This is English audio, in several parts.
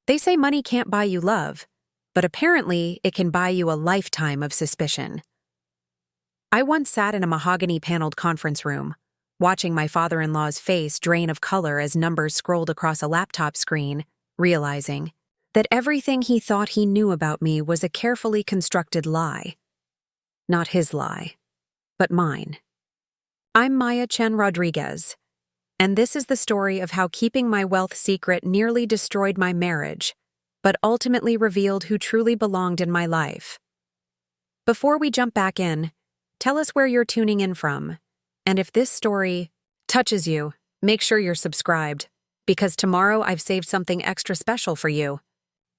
They say money can't buy you love, but apparently it can buy you a lifetime of suspicion. I once sat in a mahogany-paneled conference room, watching my father-in-law's face drain of color as numbers scrolled across a laptop screen, realizing that everything he thought he knew about me was a carefully constructed lie. Not his lie, but mine. I'm Linda Chen Rodriguez, and this is the story of how keeping my wealth secret nearly destroyed my marriage, but ultimately revealed who truly belonged in my life. Before we jump back in, tell us where you're tuning in from, and if this story touches you, make sure you're subscribed, because tomorrow I've saved something extra special for you.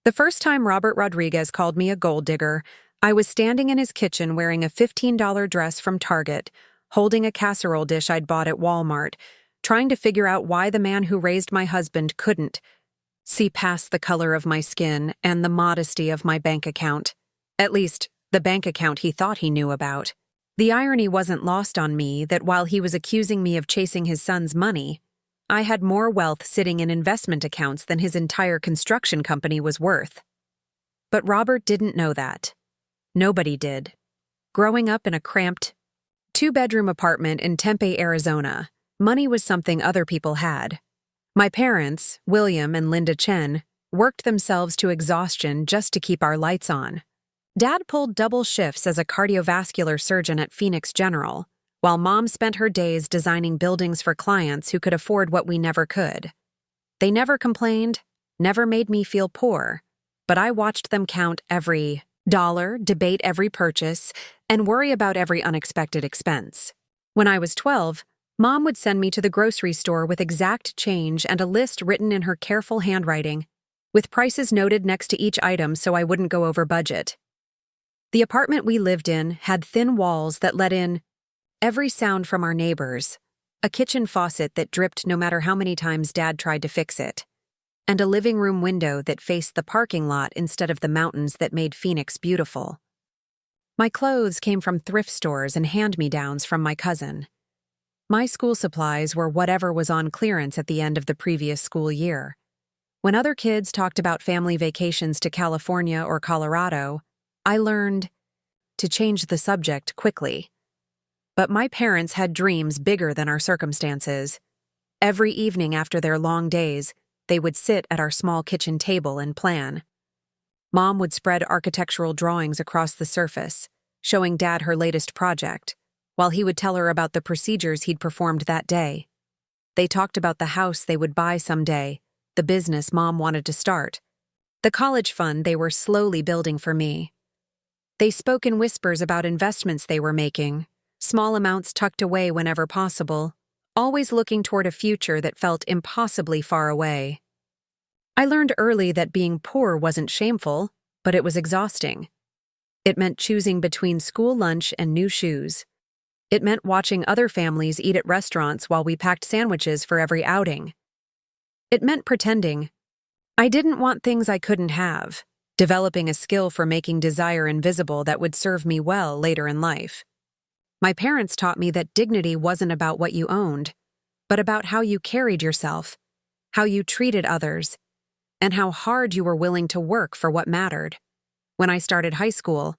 The first time Robert Rodriguez called me a gold digger, I was standing in his kitchen wearing a $15 dress from Target, holding a casserole dish I'd bought at Walmart, trying to figure out why the man who raised my husband couldn't see past the color of my skin and the modesty of my bank account. At least, the bank account he thought he knew about. The irony wasn't lost on me that while he was accusing me of chasing his son's money, I had more wealth sitting in investment accounts than his entire construction company was worth. But Robert didn't know that. Nobody did. Growing up in a cramped, two-bedroom apartment in Tempe, Arizona, money was something other people had. My parents, William and Linda Chen, worked themselves to exhaustion just to keep our lights on. Dad pulled double shifts as a cardiovascular surgeon at Phoenix General, while Mom spent her days designing buildings for clients who could afford what we never could. They never complained, never made me feel poor, but I watched them count every dollar, debate every purchase, and worry about every unexpected expense. When I was 12, Mom would send me to the grocery store with exact change and a list written in her careful handwriting, with prices noted next to each item so I wouldn't go over budget. The apartment we lived in had thin walls that let in every sound from our neighbors, a kitchen faucet that dripped no matter how many times Dad tried to fix it, and a living room window that faced the parking lot instead of the mountains that made Phoenix beautiful. My clothes came from thrift stores and hand-me-downs from my cousin. My school supplies were whatever was on clearance at the end of the previous school year. When other kids talked about family vacations to California or Colorado, I learned to change the subject quickly. But my parents had dreams bigger than our circumstances. Every evening after their long days, they would sit at our small kitchen table and plan. Mom would spread architectural drawings across the surface, showing Dad her latest project, while he would tell her about the procedures he'd performed that day. They talked about the house they would buy someday, the business Mom wanted to start, the college fund they were slowly building for me. They spoke in whispers about investments they were making, small amounts tucked away whenever possible, always looking toward a future that felt impossibly far away. I learned early that being poor wasn't shameful, but it was exhausting. It meant choosing between school lunch and new shoes. It meant watching other families eat at restaurants while we packed sandwiches for every outing. It meant pretending I didn't want things I couldn't have, developing a skill for making desire invisible that would serve me well later in life. My parents taught me that dignity wasn't about what you owned, but about how you carried yourself, how you treated others, and how hard you were willing to work for what mattered. When I started high school,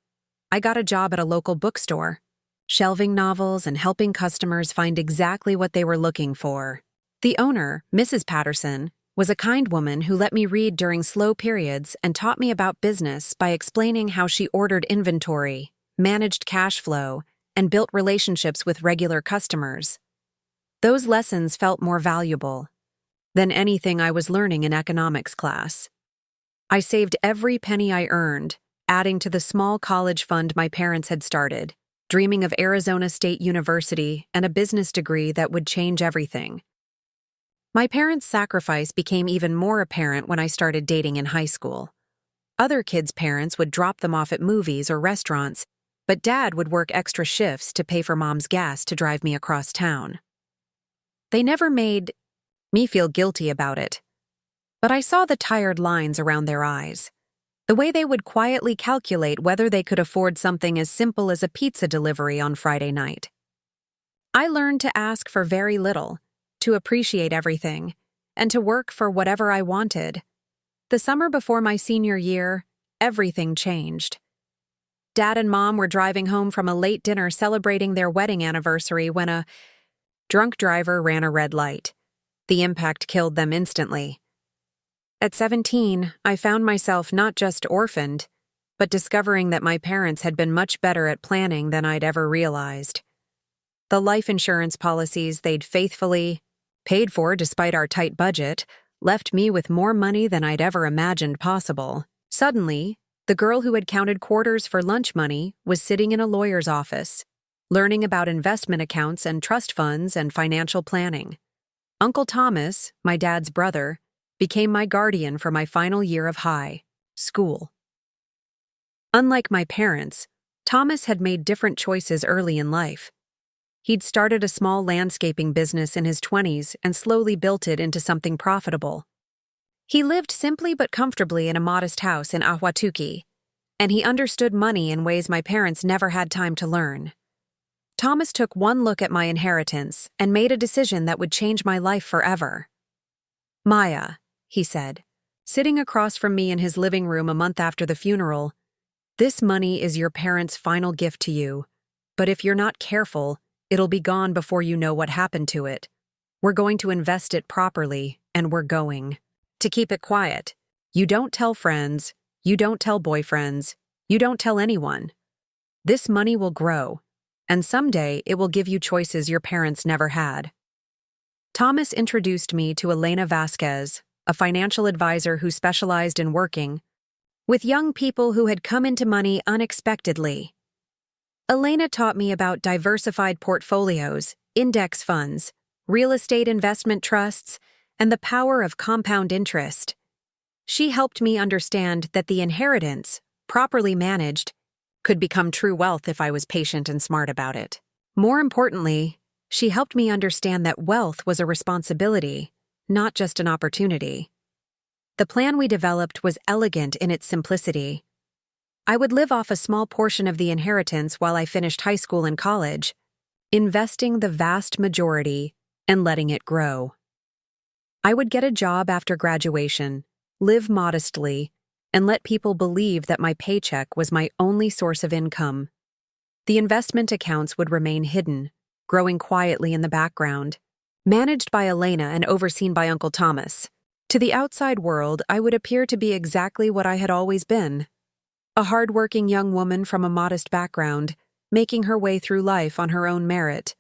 I got a job at a local bookstore, shelving novels and helping customers find exactly what they were looking for. The owner, Mrs. Patterson, was a kind woman who let me read during slow periods and taught me about business by explaining how she ordered inventory, managed cash flow, and built relationships with regular customers. Those lessons felt more valuable than anything I was learning in economics class. I saved every penny I earned, adding to the small college fund my parents had started, dreaming of Arizona State University and a business degree that would change everything. My parents' sacrifice became even more apparent when I started dating in high school. Other kids' parents would drop them off at movies or restaurants, but Dad would work extra shifts to pay for Mom's gas to drive me across town. They never made me feel guilty about it, but I saw the tired lines around their eyes, the way they would quietly calculate whether they could afford something as simple as a pizza delivery on Friday night. I learned to ask for very little, to appreciate everything, and to work for whatever I wanted. The summer before my senior year, everything changed. Dad and Mom were driving home from a late dinner celebrating their wedding anniversary when a drunk driver ran a red light. The impact killed them instantly. At 17, I found myself not just orphaned, but discovering that my parents had been much better at planning than I'd ever realized. The life insurance policies they'd faithfully paid for despite our tight budget left me with more money than I'd ever imagined possible. Suddenly, the girl who had counted quarters for lunch money was sitting in a lawyer's office, learning about investment accounts and trust funds and financial planning. Uncle Thomas, my dad's brother, became my guardian for my final year of high school. Unlike my parents, Thomas had made different choices early in life. He'd started a small landscaping business in his 20s and slowly built it into something profitable. He lived simply but comfortably in a modest house in Ahwatukee, and he understood money in ways my parents never had time to learn. Thomas took one look at my inheritance and made a decision that would change my life forever. "Maya," he said, sitting across from me in his living room a month after the funeral, "this money is your parents' final gift to you, but if you're not careful, it'll be gone before you know what happened to it. We're going to invest it properly, and we're going to keep it quiet. You don't tell friends, you don't tell boyfriends, you don't tell anyone. This money will grow, and someday it will give you choices your parents never had." Thomas introduced me to Elena Vasquez, a financial advisor who specialized in working with young people who had come into money unexpectedly. Elena taught me about diversified portfolios, index funds, real estate investment trusts, and the power of compound interest. She helped me understand that the inheritance, properly managed, could become true wealth if I was patient and smart about it. More importantly, she helped me understand that wealth was a responsibility, not just an opportunity. The plan we developed was elegant in its simplicity. I would live off a small portion of the inheritance while I finished high school and college, investing the vast majority and letting it grow. I would get a job after graduation, live modestly, and let people believe that my paycheck was my only source of income. The investment accounts would remain hidden, growing quietly in the background, managed by Elena and overseen by Uncle Thomas. To the outside world, I would appear to be exactly what I had always been, a hard-working young woman from a modest background, making her way through life on her own merit.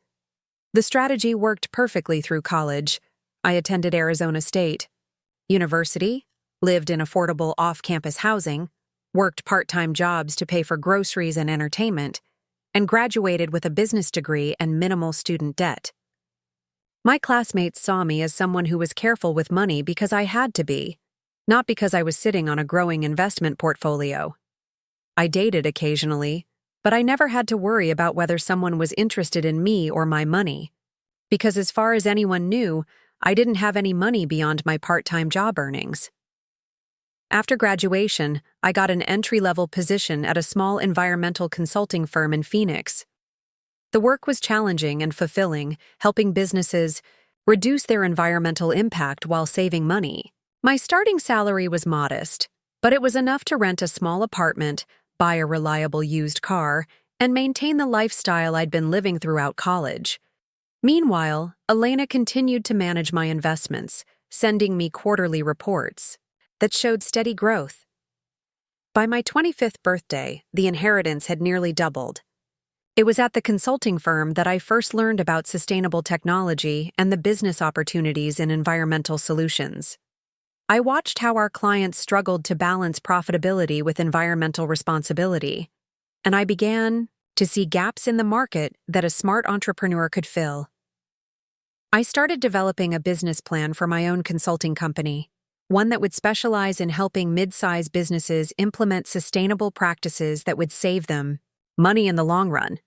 The strategy worked perfectly through college. I attended Arizona State University, lived in affordable off-campus housing, worked part-time jobs to pay for groceries and entertainment, and graduated with a business degree and minimal student debt. My classmates saw me as someone who was careful with money because I had to be, not because I was sitting on a growing investment portfolio. I dated occasionally, but I never had to worry about whether someone was interested in me or my money, because as far as anyone knew, I didn't have any money beyond my part-time job earnings. After graduation, I got an entry-level position at a small environmental consulting firm in Phoenix. The work was challenging and fulfilling, helping businesses reduce their environmental impact while saving money. My starting salary was modest, but it was enough to rent a small apartment, buy a reliable used car, and maintain the lifestyle I'd been living throughout college. Meanwhile, Elena continued to manage my investments, sending me quarterly reports that showed steady growth. By my 25th birthday, the inheritance had nearly doubled. It was at the consulting firm that I first learned about sustainable technology and the business opportunities in environmental solutions. I watched how our clients struggled to balance profitability with environmental responsibility, and I began to see gaps in the market that a smart entrepreneur could fill. I started developing a business plan for my own consulting company, one that would specialize in helping mid-size businesses implement sustainable practices that would save them money in the long run.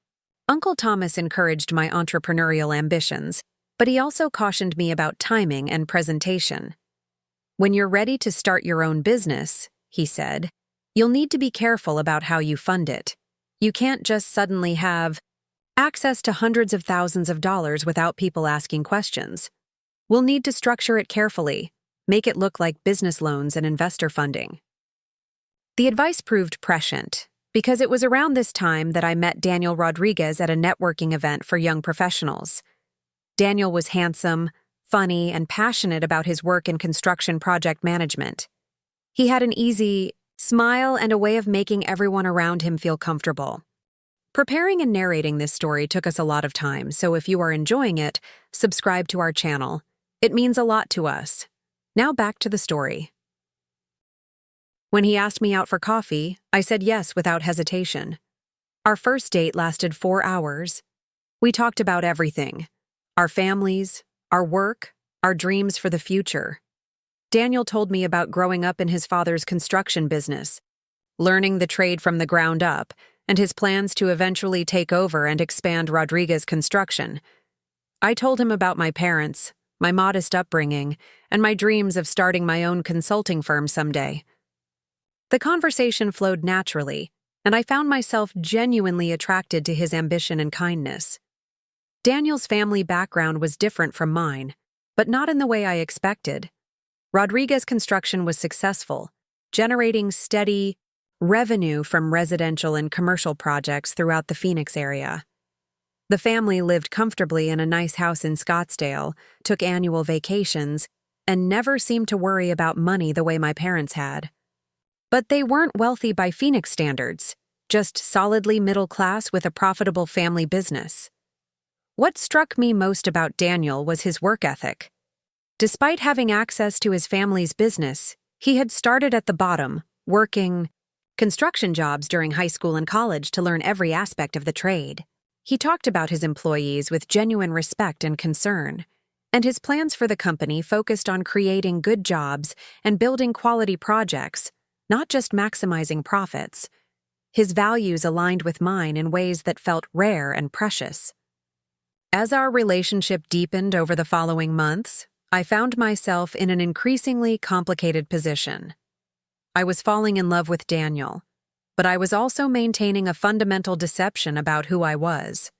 Uncle Thomas encouraged my entrepreneurial ambitions, but he also cautioned me about timing and presentation. "When you're ready to start your own business," he said, "you'll need to be careful about how you fund it. You can't just suddenly have access to hundreds of thousands of dollars without people asking questions. We'll need to structure it carefully, make it look like business loans and investor funding. The advice proved prescient, because it was around this time that I met Daniel Rodriguez at a networking event for young professionals. Daniel was handsome, funny, and passionate about his work in construction project management. He had an easy smile and a way of making everyone around him feel comfortable. Preparing and narrating this story took us a lot of time, so if you are enjoying it, subscribe to our channel. It means a lot to us. Now back to the story. When he asked me out for coffee, I said yes without hesitation. Our first date lasted 4 hours. We talked about everything: our families, our work, our dreams for the future. Daniel told me about growing up in his father's construction business, learning the trade from the ground up, and his plans to eventually take over and expand Rodriguez Construction. I told him about my parents, my modest upbringing, and my dreams of starting my own consulting firm someday. The conversation flowed naturally, and I found myself genuinely attracted to his ambition and kindness. Daniel's family background was different from mine, but not in the way I expected. Rodriguez Construction was successful, generating steady revenue from residential and commercial projects throughout the Phoenix area. The family lived comfortably in a nice house in Scottsdale, took annual vacations, and never seemed to worry about money the way my parents had. But they weren't wealthy by Phoenix standards, just solidly middle class with a profitable family business. What struck me most about Daniel was his work ethic. Despite having access to his family's business, he had started at the bottom, working construction jobs during high school and college to learn every aspect of the trade. He talked about his employees with genuine respect and concern, and his plans for the company focused on creating good jobs and building quality projects, not just maximizing profits. His values aligned with mine in ways that felt rare and precious. As our relationship deepened over the following months, I found myself in an increasingly complicated position. I was falling in love with Daniel, but I was also maintaining a fundamental deception about who I was.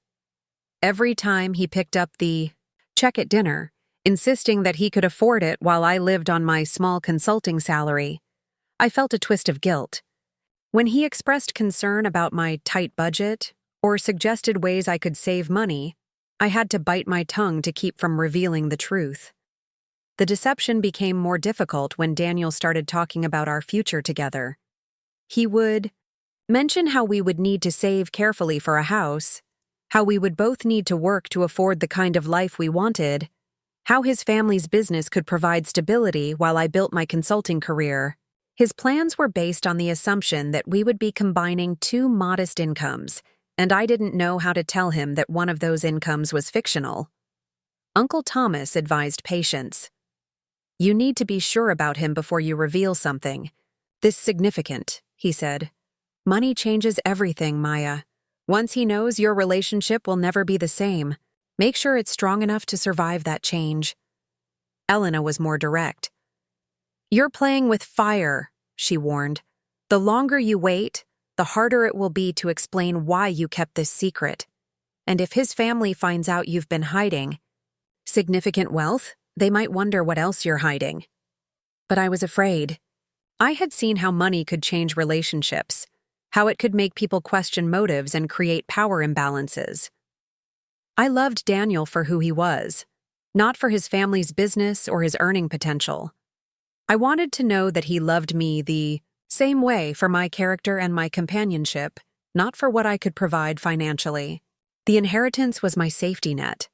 Every time he picked up the check at dinner, insisting that he could afford it while I lived on my small consulting salary, I felt a twist of guilt. When he expressed concern about my tight budget or suggested ways I could save money, I had to bite my tongue to keep from revealing the truth. The deception became more difficult when Daniel started talking about our future together. He would mention how we would need to save carefully for a house, how we would both need to work to afford the kind of life we wanted, how his family's business could provide stability while I built my consulting career. His plans were based on the assumption that we would be combining two modest incomes, and I didn't know how to tell him that one of those incomes was fictional. Uncle Thomas advised patience. "You need to be sure about him before you reveal something. This is significant," he said. "Money changes everything, Maya. Once he knows, your relationship will never be the same. Make sure it's strong enough to survive that change." Elena was more direct. "You're playing with fire," she warned. "The longer you wait, the harder it will be to explain why you kept this secret. And if his family finds out you've been hiding significant wealth, they might wonder what else you're hiding." But I was afraid. I had seen how money could change relationships, how it could make people question motives and create power imbalances. I loved Daniel for who he was, not for his family's business or his earning potential. I wanted to know that he loved me the same way for my character and my companionship, not for what I could provide financially. The inheritance was my safety net,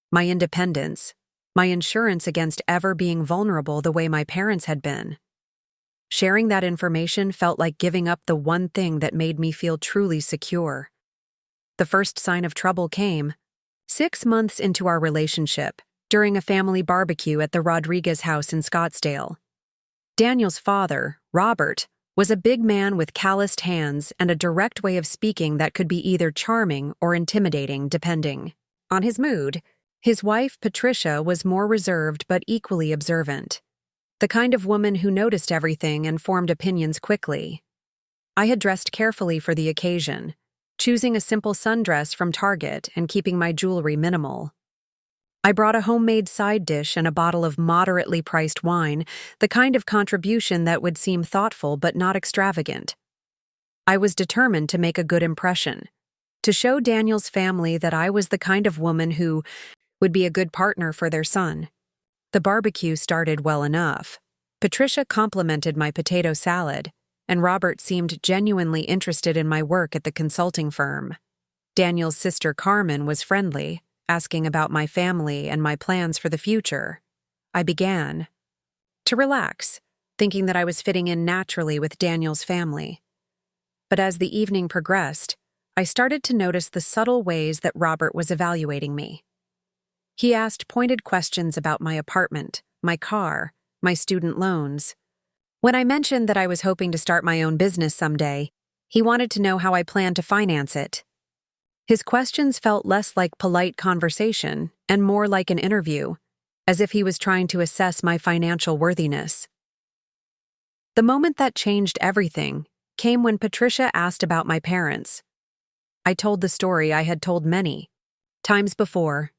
my independence, my insurance against ever being vulnerable the way my parents had been. Sharing that information felt like giving up the one thing that made me feel truly secure. The first sign of trouble came 6 months into our relationship, during a family barbecue at the Rodriguez house in Scottsdale. Daniel's father, Robert, was a big man with calloused hands and a direct way of speaking that could be either charming or intimidating, depending on his mood. His wife, Patricia, was more reserved but equally observant, the kind of woman who noticed everything and formed opinions quickly. I had dressed carefully for the occasion, choosing a simple sundress from Target and keeping my jewelry minimal. I brought a homemade side dish and a bottle of moderately priced wine, the kind of contribution that would seem thoughtful but not extravagant. I was determined to make a good impression, to show Daniel's family that I was the kind of woman who would be a good partner for their son. The barbecue started well enough. Patricia complimented my potato salad, and Robert seemed genuinely interested in my work at the consulting firm. Daniel's sister Carmen was friendly, asking about my family and my plans for the future. I began to relax, thinking that I was fitting in naturally with Daniel's family. But as the evening progressed, I started to notice the subtle ways that Robert was evaluating me. He asked pointed questions about my apartment, my car, my student loans. When I mentioned that I was hoping to start my own business someday, he wanted to know how I planned to finance it. His questions felt less like polite conversation and more like an interview, as if he was trying to assess my financial worthiness. The moment that changed everything came when Patricia asked about my parents. I told the story I had told many times before,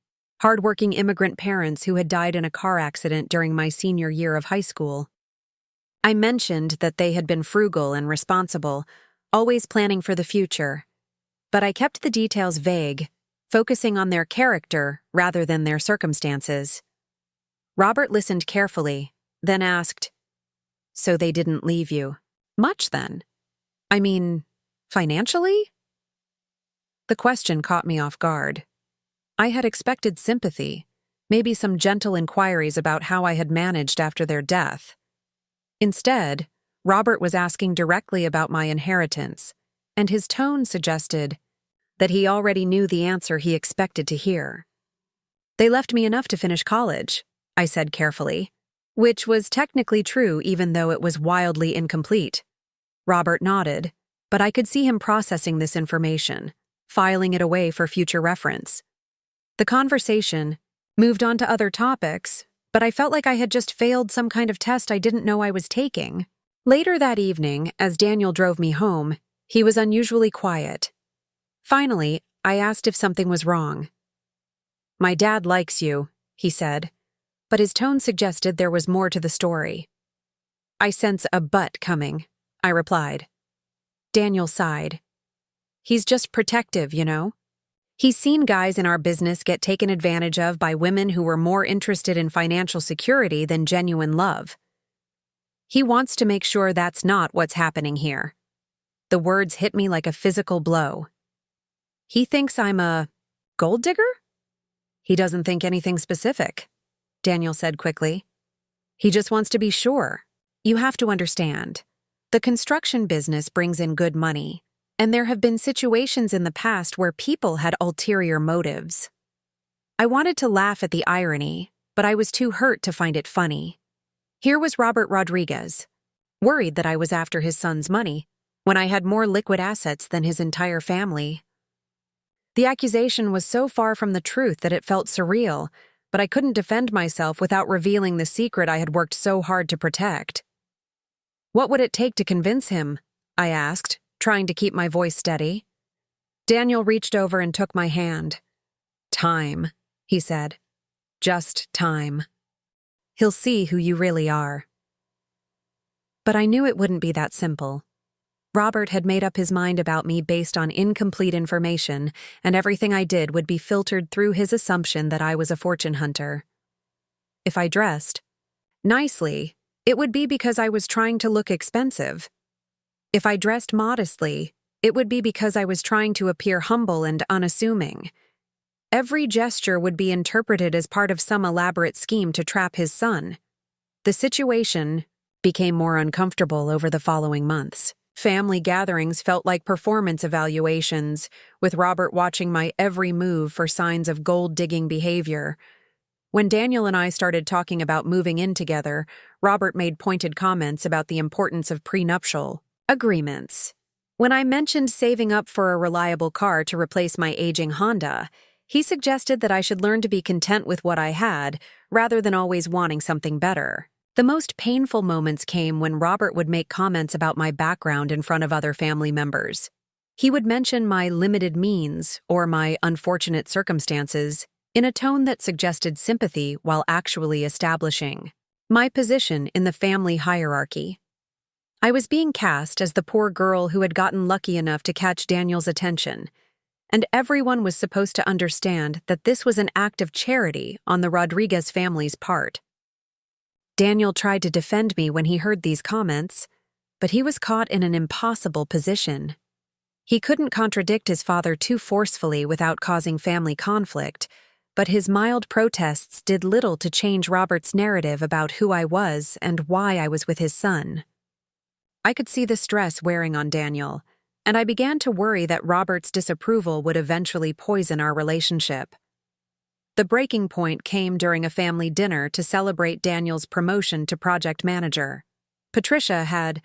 hardworking immigrant parents who had died in a car accident during my senior year of high school. I mentioned that they had been frugal and responsible, always planning for the future. But I kept the details vague, focusing on their character rather than their circumstances. Robert listened carefully, then asked, "So they didn't leave you much then? I mean, financially?" The question caught me off guard. I had expected sympathy, maybe some gentle inquiries about how I had managed after their death. Instead, Robert was asking directly about my inheritance, and his tone suggested that he already knew the answer he expected to hear. "They left me enough to finish college," I said carefully, which was technically true even though it was wildly incomplete. Robert nodded, but I could see him processing this information, filing it away for future reference. The conversation moved on to other topics, but I felt like I had just failed some kind of test I didn't know I was taking. Later that evening, as Daniel drove me home, he was unusually quiet. Finally, I asked if something was wrong. "My dad likes you," he said, but his tone suggested there was more to the story. "I sense a but coming," I replied. Daniel sighed. "He's just protective, you know? He's seen guys in our business get taken advantage of by women who were more interested in financial security than genuine love. He wants to make sure that's not what's happening here." The words hit me like a physical blow. "He thinks I'm a gold digger?" "He doesn't think anything specific," Daniel said quickly. "He just wants to be sure. You have to understand. The construction business brings in good money, and there have been situations in the past where people had ulterior motives." I wanted to laugh at the irony, but I was too hurt to find it funny. Here was Robert Rodriguez, worried that I was after his son's money, when I had more liquid assets than his entire family. The accusation was so far from the truth that it felt surreal, but I couldn't defend myself without revealing the secret I had worked so hard to protect. "What would it take to convince him?" I asked, trying to keep my voice steady. Daniel reached over and took my hand. "Time," he said. "Just time. He'll see who you really are." But I knew it wouldn't be that simple. Robert had made up his mind about me based on incomplete information, and everything I did would be filtered through his assumption that I was a fortune hunter. If I dressed nicely, it would be because I was trying to look expensive. If I dressed modestly, it would be because I was trying to appear humble and unassuming. Every gesture would be interpreted as part of some elaborate scheme to trap his son. The situation became more uncomfortable over the following months. Family gatherings felt like performance evaluations, with Robert watching my every move for signs of gold-digging behavior. When Daniel and I started talking about moving in together, Robert made pointed comments about the importance of prenuptial agreements. When I mentioned saving up for a reliable car to replace my aging Honda, he suggested that I should learn to be content with what I had, rather than always wanting something better. The most painful moments came when Robert would make comments about my background in front of other family members. He would mention my limited means or my unfortunate circumstances, in a tone that suggested sympathy while actually establishing my position in the family hierarchy. I was being cast as the poor girl who had gotten lucky enough to catch Daniel's attention, and everyone was supposed to understand that this was an act of charity on the Rodriguez family's part. Daniel tried to defend me when he heard these comments, but he was caught in an impossible position. He couldn't contradict his father too forcefully without causing family conflict, but his mild protests did little to change Robert's narrative about who I was and why I was with his son. I could see the stress wearing on Daniel, and I began to worry that Robert's disapproval would eventually poison our relationship. The breaking point came during a family dinner to celebrate Daniel's promotion to project manager. Patricia had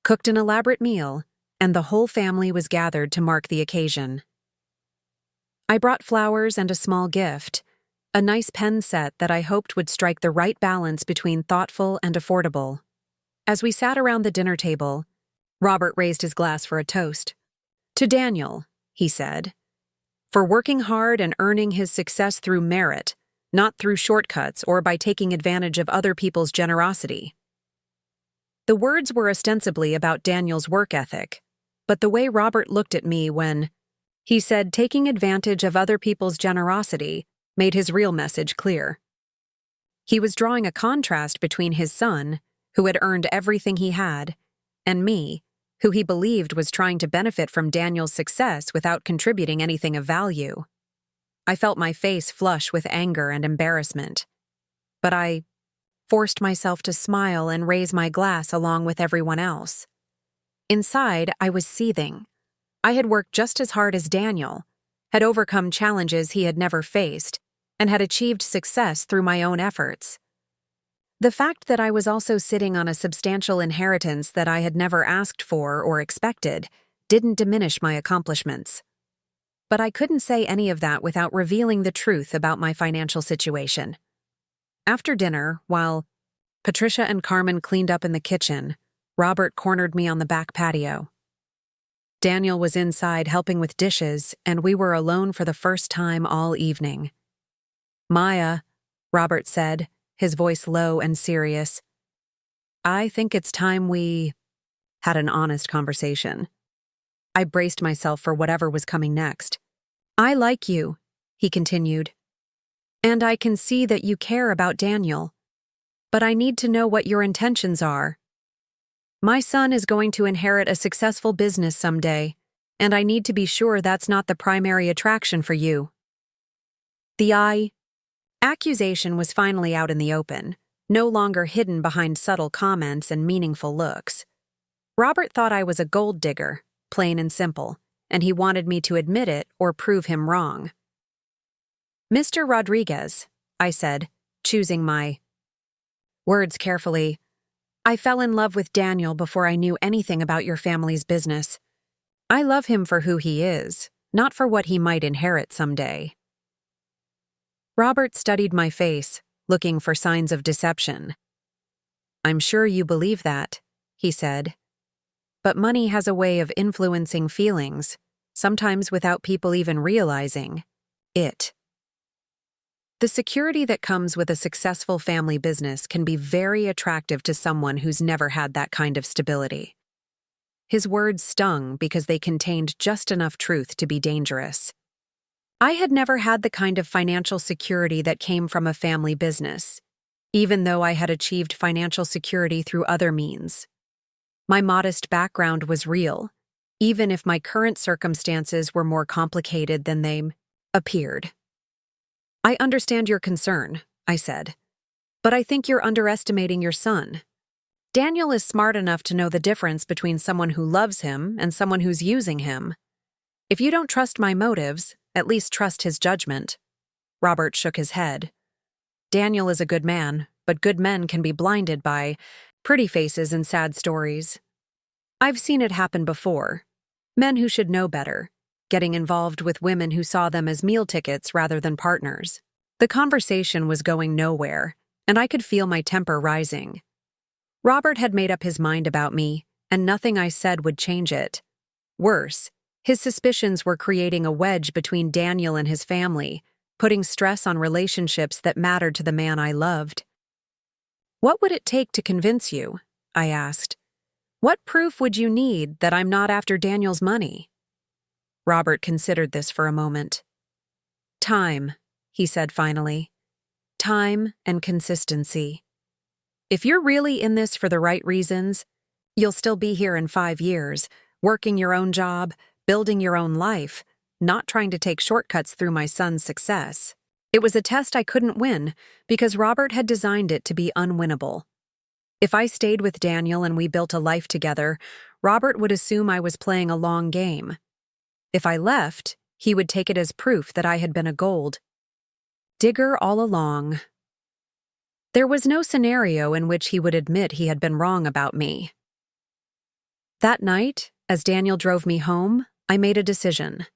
cooked an elaborate meal, and the whole family was gathered to mark the occasion. I brought flowers and a small gift, a nice pen set that I hoped would strike the right balance between thoughtful and affordable. As we sat around the dinner table, Robert raised his glass for a toast. "To Daniel," he said, "for working hard and earning his success through merit, not through shortcuts or by taking advantage of other people's generosity." The words were ostensibly about Daniel's work ethic, but the way Robert looked at me when he said taking advantage of other people's generosity made his real message clear. He was drawing a contrast between his son, who had earned everything he had, and me, who he believed was trying to benefit from Daniel's success without contributing anything of value. I felt my face flush with anger and embarrassment, but I forced myself to smile and raise my glass along with everyone else. Inside, I was seething. I had worked just as hard as Daniel, had overcome challenges he had never faced, and had achieved success through my own efforts. The fact that I was also sitting on a substantial inheritance that I had never asked for or expected didn't diminish my accomplishments. But I couldn't say any of that without revealing the truth about my financial situation. After dinner, while Patricia and Carmen cleaned up in the kitchen, Robert cornered me on the back patio. Daniel was inside helping with dishes, and we were alone for the first time all evening. "Maya," Robert said, his voice low and serious, "I think it's time we had an honest conversation." I braced myself for whatever was coming next. "I like you," he continued, "and I can see that you care about Daniel. But I need to know what your intentions are. My son is going to inherit a successful business someday, and I need to be sure that's not the primary attraction for you." The accusation was finally out in the open, no longer hidden behind subtle comments and meaningful looks. Robert thought I was a gold digger, plain and simple, and he wanted me to admit it or prove him wrong. "Mr. Rodriguez," I said, choosing my words carefully, "I fell in love with Daniel before I knew anything about your family's business. I love him for who he is, not for what he might inherit someday." Robert studied my face, looking for signs of deception. "I'm sure you believe that," he said. "But money has a way of influencing feelings, sometimes without people even realizing it. The security that comes with a successful family business can be very attractive to someone who's never had that kind of stability." His words stung because they contained just enough truth to be dangerous. I had never had the kind of financial security that came from a family business, even though I had achieved financial security through other means. My modest background was real, even if my current circumstances were more complicated than they appeared. "I understand your concern," I said, "but I think you're underestimating your son. Daniel is smart enough to know the difference between someone who loves him and someone who's using him. If you don't trust my motives, at least trust his judgment." Robert shook his head. "Daniel is a good man, but good men can be blinded by pretty faces and sad stories. I've seen it happen before. Men who should know better, getting involved with women who saw them as meal tickets rather than partners." The conversation was going nowhere, and I could feel my temper rising. Robert had made up his mind about me, and nothing I said would change it. Worse, his suspicions were creating a wedge between Daniel and his family, putting stress on relationships that mattered to the man I loved. "What would it take to convince you?" I asked. "What proof would you need that I'm not after Daniel's money?" Robert considered this for a moment. "Time," he said finally. "Time and consistency. If you're really in this for the right reasons, you'll still be here in 5 years, working your own job, building your own life, not trying to take shortcuts through my son's success." It was a test I couldn't win because Robert had designed it to be unwinnable. If I stayed with Daniel and we built a life together, Robert would assume I was playing a long game. If I left, he would take it as proof that I had been a gold digger all along. There was no scenario in which he would admit he had been wrong about me. That night, as Daniel drove me home, I made a decision.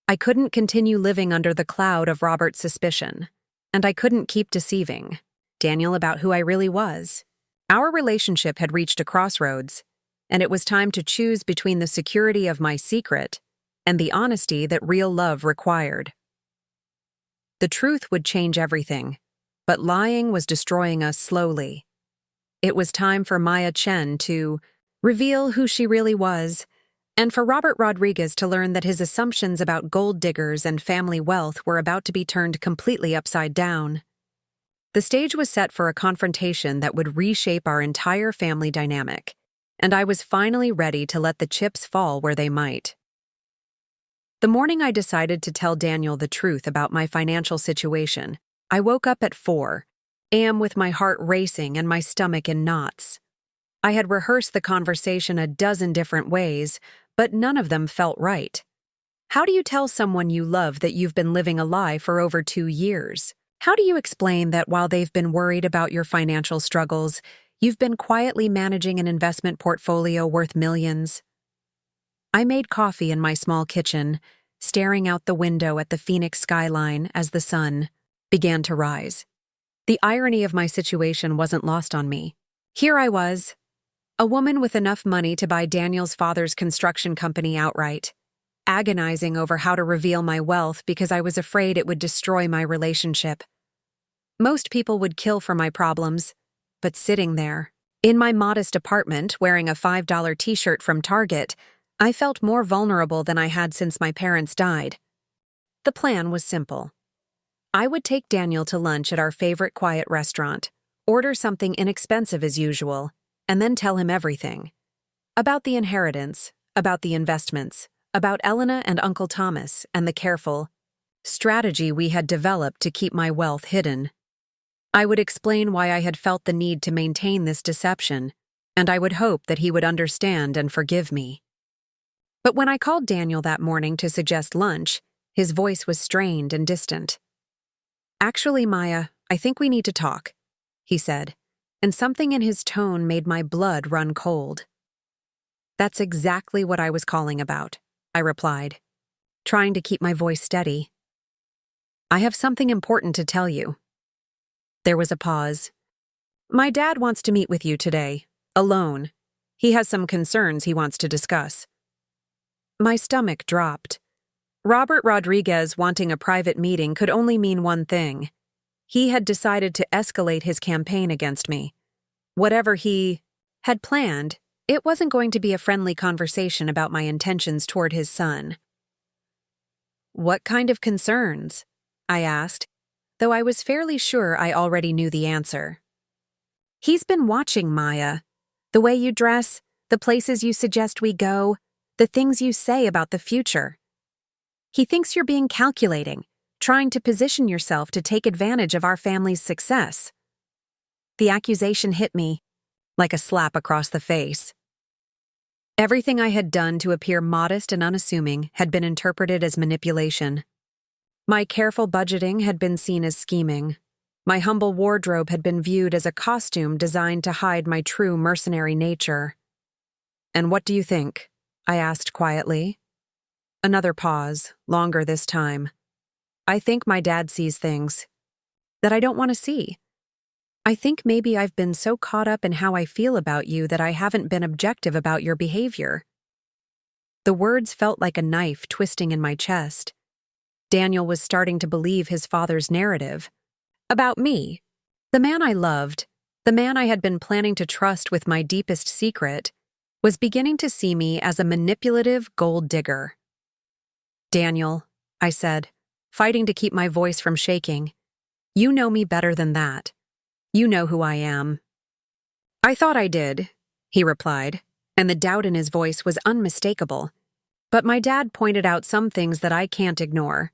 I couldn't continue living under the cloud of Robert's suspicion, and I couldn't keep deceiving Daniel about who I really was. Our relationship had reached a crossroads, and it was time to choose between the security of my secret and the honesty that real love required. The truth would change everything, but lying was destroying us slowly. It was time for Linda Chen to reveal who she really was, and for Robert Rodriguez to learn that his assumptions about gold diggers and family wealth were about to be turned completely upside down. The stage was set for a confrontation that would reshape our entire family dynamic, and I was finally ready to let the chips fall where they might. The morning I decided to tell Daniel the truth about my financial situation, I woke up at 4 a.m. with my heart racing and my stomach in knots. I had rehearsed the conversation a dozen different ways, but none of them felt right. How do you tell someone you love that you've been living a lie for over 2 years? How do you explain that while they've been worried about your financial struggles, you've been quietly managing an investment portfolio worth millions? I made coffee in my small kitchen, staring out the window at the Phoenix skyline as the sun began to rise. The irony of my situation wasn't lost on me. Here I was, a woman with enough money to buy Daniel's father's construction company outright, agonizing over how to reveal my wealth because I was afraid it would destroy my relationship. Most people would kill for my problems, but sitting there, in my modest apartment wearing a $5 t-shirt from Target, I felt more vulnerable than I had since my parents died. The plan was simple. I would take Daniel to lunch at our favorite quiet restaurant, order something inexpensive as usual, and then tell him everything. About the inheritance, about the investments, about Elena and Uncle Thomas, and the careful strategy we had developed to keep my wealth hidden. I would explain why I had felt the need to maintain this deception, and I would hope that he would understand and forgive me. But when I called Daniel that morning to suggest lunch, his voice was strained and distant. "Actually, Maya, I think we need to talk," he said, and something in his tone made my blood run cold. "That's exactly what I was calling about," I replied, trying to keep my voice steady. "I have something important to tell you." There was a pause. "My dad wants to meet with you today, alone. He has some concerns he wants to discuss." My stomach dropped. Robert Rodriguez wanting a private meeting could only mean one thing. He had decided to escalate his campaign against me. Whatever he had planned, it wasn't going to be a friendly conversation about my intentions toward his son. "What kind of concerns?" I asked, though I was fairly sure I already knew the answer. "He's been watching, Maya. The way you dress, the places you suggest we go, the things you say about the future. He thinks you're being calculating, trying to position yourself to take advantage of our family's success." The accusation hit me like a slap across the face. Everything I had done to appear modest and unassuming had been interpreted as manipulation. My careful budgeting had been seen as scheming. My humble wardrobe had been viewed as a costume designed to hide my true mercenary nature. "And what do you think?" I asked quietly. Another pause, longer this time. "I think my dad sees things that I don't want to see. I think maybe I've been so caught up in how I feel about you that I haven't been objective about your behavior." The words felt like a knife twisting in my chest. Daniel was starting to believe his father's narrative. About me, the man I loved, the man I had been planning to trust with my deepest secret, was beginning to see me as a manipulative gold digger. "Daniel," I said, fighting to keep my voice from shaking, "you know me better than that. You know who I am." "I thought I did," he replied, and the doubt in his voice was unmistakable. "But my dad pointed out some things that I can't ignore.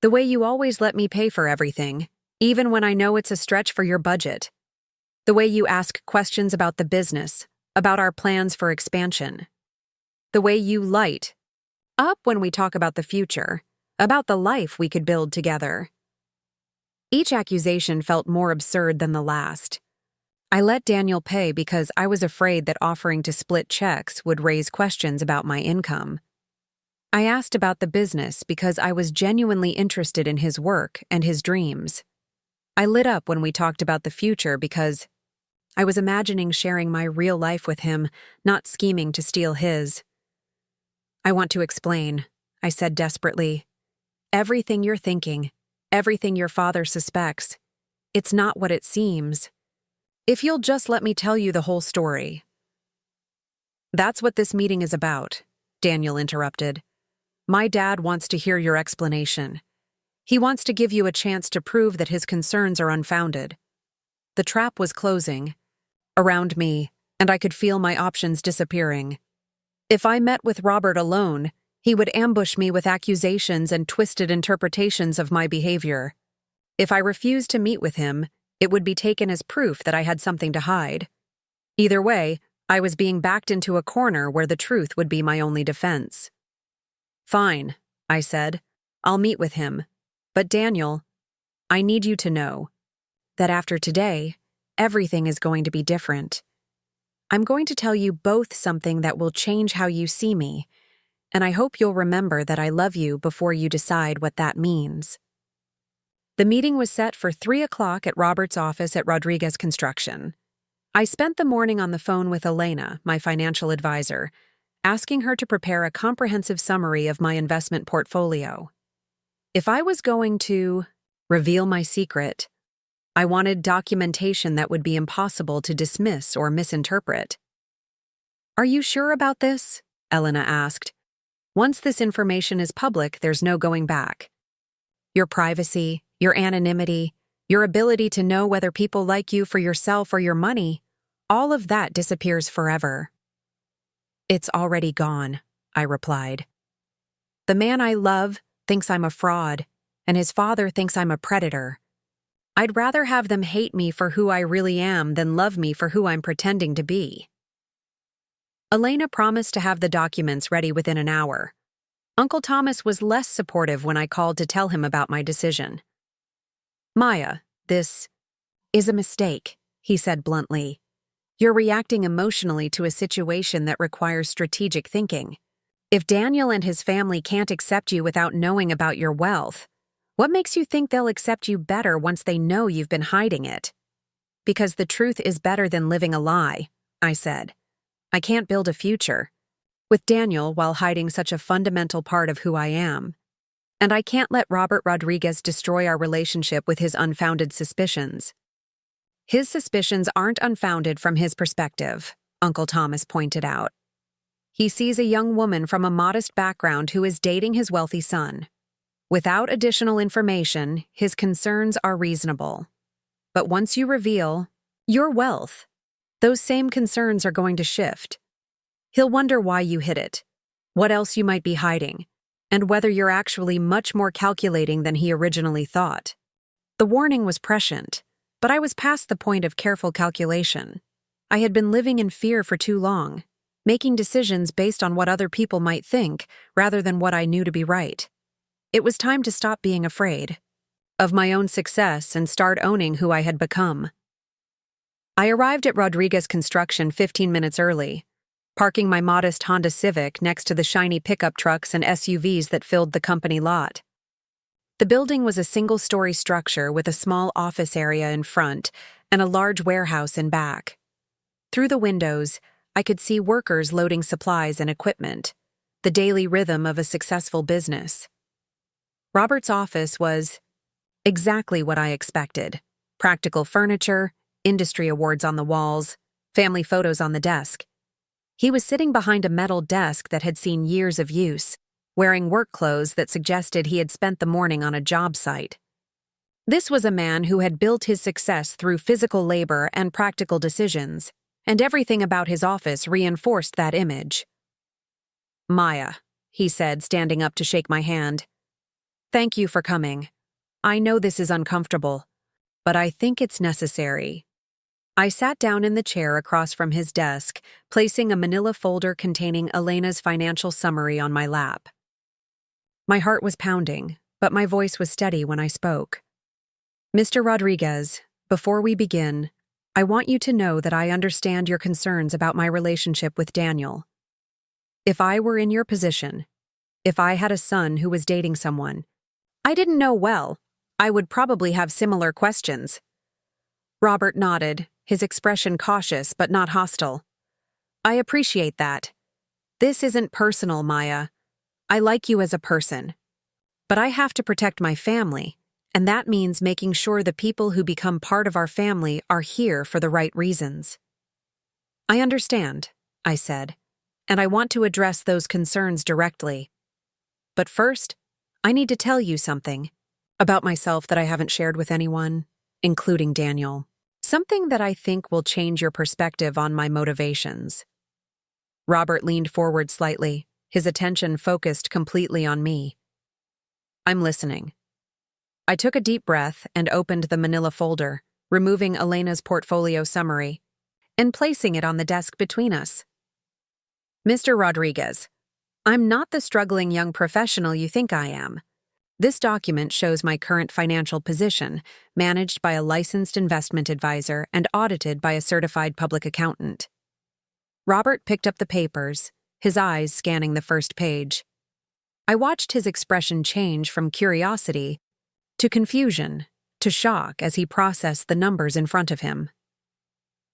The way you always let me pay for everything, even when I know it's a stretch for your budget. The way you ask questions about the business, about our plans for expansion. The way you light up when we talk about the future, about the life we could build together." Each accusation felt more absurd than the last. I let Daniel pay because I was afraid that offering to split checks would raise questions about my income. I asked about the business because I was genuinely interested in his work and his dreams. I lit up when we talked about the future because I was imagining sharing my real life with him, not scheming to steal his. "I want to explain," I said desperately. "Everything you're thinking, everything your father suspects, it's not what it seems. If you'll just let me tell you the whole story." "That's what this meeting is about," Daniel interrupted. "My dad wants to hear your explanation. He wants to give you a chance to prove that his concerns are unfounded." The trap was closing around me, and I could feel my options disappearing. If I met with Robert alone, he would ambush me with accusations and twisted interpretations of my behavior. If I refused to meet with him, it would be taken as proof that I had something to hide. Either way, I was being backed into a corner where the truth would be my only defense. "Fine," I said. "I'll meet with him. But Daniel, I need you to know that after today, everything is going to be different. I'm going to tell you both something that will change how you see me, and I hope you'll remember that I love you before you decide what that means." The meeting was set for 3 o'clock at Robert's office at Rodriguez Construction. I spent the morning on the phone with Elena, my financial advisor, asking her to prepare a comprehensive summary of my investment portfolio. If I was going to reveal my secret, I wanted documentation that would be impossible to dismiss or misinterpret. "Are you sure about this?" Elena asked. "Once this information is public, there's no going back. Your privacy, your anonymity, your ability to know whether people like you for yourself or your money, all of that disappears forever." "It's already gone," I replied. "The man I love thinks I'm a fraud, and his father thinks I'm a predator. I'd rather have them hate me for who I really am than love me for who I'm pretending to be." Elena promised to have the documents ready within an hour. Uncle Thomas was less supportive when I called to tell him about my decision. "Maya, this is a mistake," he said bluntly. "You're reacting emotionally to a situation that requires strategic thinking. If Daniel and his family can't accept you without knowing about your wealth, what makes you think they'll accept you better once they know you've been hiding it?" "Because the truth is better than living a lie," I said. "I can't build a future with Daniel while hiding such a fundamental part of who I am. And I can't let Robert Rodriguez destroy our relationship with his unfounded suspicions." "His suspicions aren't unfounded from his perspective," Uncle Thomas pointed out. "He sees a young woman from a modest background who is dating his wealthy son. Without additional information, his concerns are reasonable. But once you reveal your wealth, those same concerns are going to shift. He'll wonder why you hid it, what else you might be hiding, and whether you're actually much more calculating than he originally thought." The warning was prescient, but I was past the point of careful calculation. I had been living in fear for too long, making decisions based on what other people might think rather than what I knew to be right. It was time to stop being afraid of my own success and start owning who I had become. I arrived at Rodriguez Construction 15 minutes early, parking my modest Honda Civic next to the shiny pickup trucks and SUVs that filled the company lot. The building was a single-story structure with a small office area in front and a large warehouse in back. Through the windows, I could see workers loading supplies and equipment, the daily rhythm of a successful business. Robert's office was exactly what I expected. Practical furniture, industry awards on the walls, family photos on the desk. He was sitting behind a metal desk that had seen years of use, wearing work clothes that suggested he had spent the morning on a job site. This was a man who had built his success through physical labor and practical decisions, and everything about his office reinforced that image. "Maya," he said, standing up to shake my hand. "Thank you for coming. I know this is uncomfortable, but I think it's necessary." I sat down in the chair across from his desk, placing a manila folder containing Elena's financial summary on my lap. My heart was pounding, but my voice was steady when I spoke. "Mr. Rodriguez, before we begin, I want you to know that I understand your concerns about my relationship with Daniel. If I were in your position, if I had a son who was dating someone I didn't know well, I would probably have similar questions." Robert nodded, his expression cautious but not hostile. "I appreciate that. This isn't personal, Maya. I like you as a person. But I have to protect my family, and that means making sure the people who become part of our family are here for the right reasons." "I understand," I said, "and I want to address those concerns directly. But first, I need to tell you something about myself that I haven't shared with anyone, including Daniel. Something that I think will change your perspective on my motivations." Robert leaned forward slightly, his attention focused completely on me. "I'm listening." I took a deep breath and opened the manila folder, removing Elena's portfolio summary, and placing it on the desk between us. "Mr. Rodriguez, I'm not the struggling young professional you think I am. This document shows my current financial position, managed by a licensed investment advisor and audited by a certified public accountant." Robert picked up the papers, his eyes scanning the first page. I watched his expression change from curiosity to confusion to shock as he processed the numbers in front of him.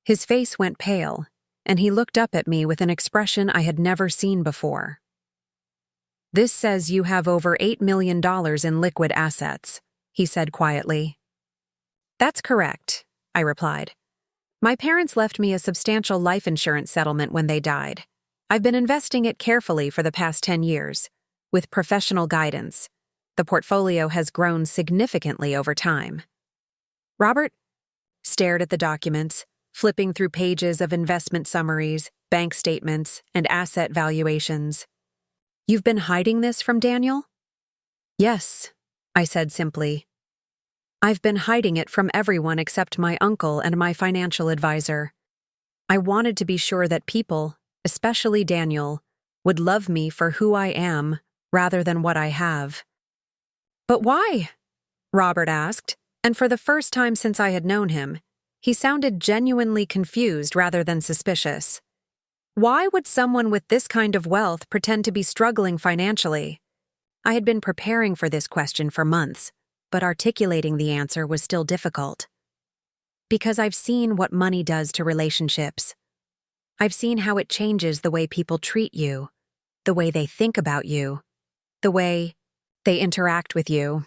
His face went pale, and he looked up at me with an expression I had never seen before. "This says you have over $8 million in liquid assets," he said quietly. "That's correct," I replied. "My parents left me a substantial life insurance settlement when they died. I've been investing it carefully for the past 10 years. With professional guidance, the portfolio has grown significantly over time." Robert stared at the documents, flipping through pages of investment summaries, bank statements, and asset valuations. "You've been hiding this from Daniel?" "Yes," I said simply. "I've been hiding it from everyone except my uncle and my financial advisor. I wanted to be sure that people, especially Daniel, would love me for who I am rather than what I have." "But why?" Robert asked, and for the first time since I had known him, he sounded genuinely confused rather than suspicious. Why would someone with this kind of wealth pretend to be struggling financially? I had been preparing for this question for months, but articulating the answer was still difficult. Because I've seen what money does to relationships. I've seen how it changes the way people treat you, the way they think about you, the way they interact with you.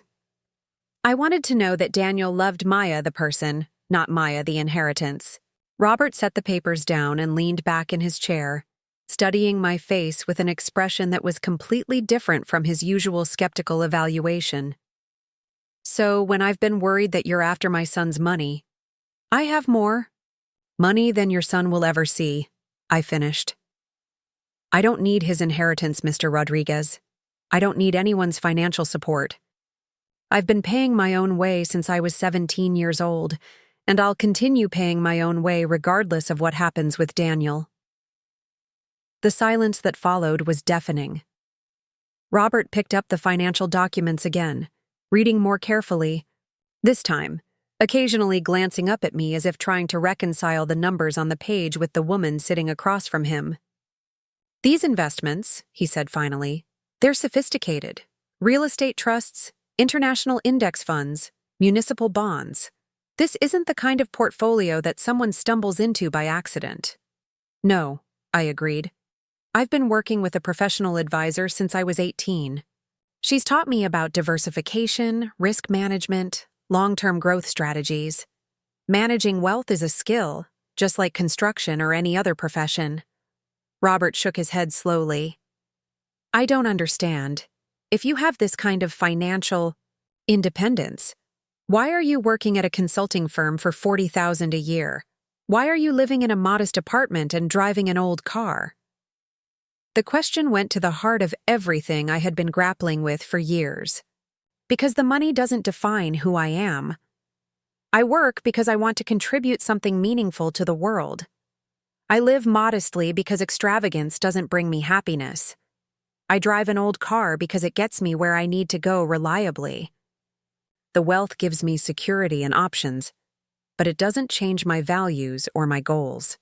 I wanted to know that Daniel loved Maya the person, not Maya the inheritance. Robert set the papers down and leaned back in his chair, studying my face with an expression that was completely different from his usual skeptical evaluation. "So when I've been worried that you're after my son's money, I have more money than your son will ever see," I finished. "I don't need his inheritance, Mr. Rodriguez. I don't need anyone's financial support. I've been paying my own way since I was 17 years old, and I'll continue paying my own way regardless of what happens with Daniel." The silence that followed was deafening. Robert picked up the financial documents again, reading more carefully, this time, occasionally glancing up at me as if trying to reconcile the numbers on the page with the woman sitting across from him. "These investments," he said finally, "they're sophisticated. Real estate trusts, international index funds, municipal bonds. This isn't the kind of portfolio that someone stumbles into by accident." "No," I agreed. "I've been working with a professional advisor since I was 18. She's taught me about diversification, risk management, long-term growth strategies. Managing wealth is a skill, just like construction or any other profession. Robert shook his head slowly. I don't understand. If you have this kind of financial independence, why are you working at a consulting firm for $40,000 a year? Why are you living in a modest apartment and driving an old car? The question went to the heart of everything I had been grappling with for years. Because the money doesn't define who I am. I work because I want to contribute something meaningful to the world. I live modestly because extravagance doesn't bring me happiness. I drive an old car because it gets me where I need to go reliably. The wealth gives me security and options, but it doesn't change my values or my goals.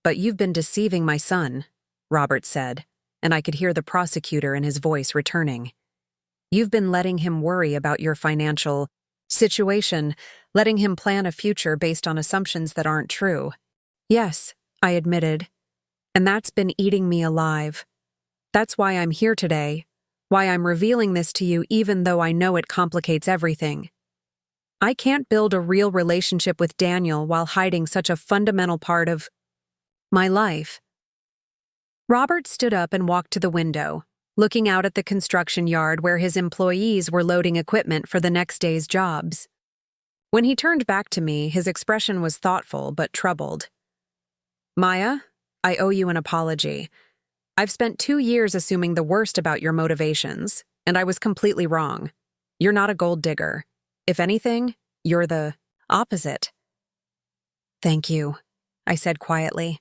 But you've been deceiving my son, Robert said, and I could hear the prosecutor in his voice returning. You've been letting him worry about your financial situation, letting him plan a future based on assumptions that aren't true. Yes, I admitted, and that's been eating me alive. That's why I'm here today, why I'm revealing this to you even though I know it complicates everything. I can't build a real relationship with Daniel while hiding such a fundamental part of my life. Robert stood up and walked to the window, looking out at the construction yard where his employees were loading equipment for the next day's jobs. When he turned back to me, his expression was thoughtful but troubled. Maya, I owe you an apology. I've spent 2 years assuming the worst about your motivations, and I was completely wrong. You're not a gold digger. If anything, you're the opposite. Thank you, I said quietly.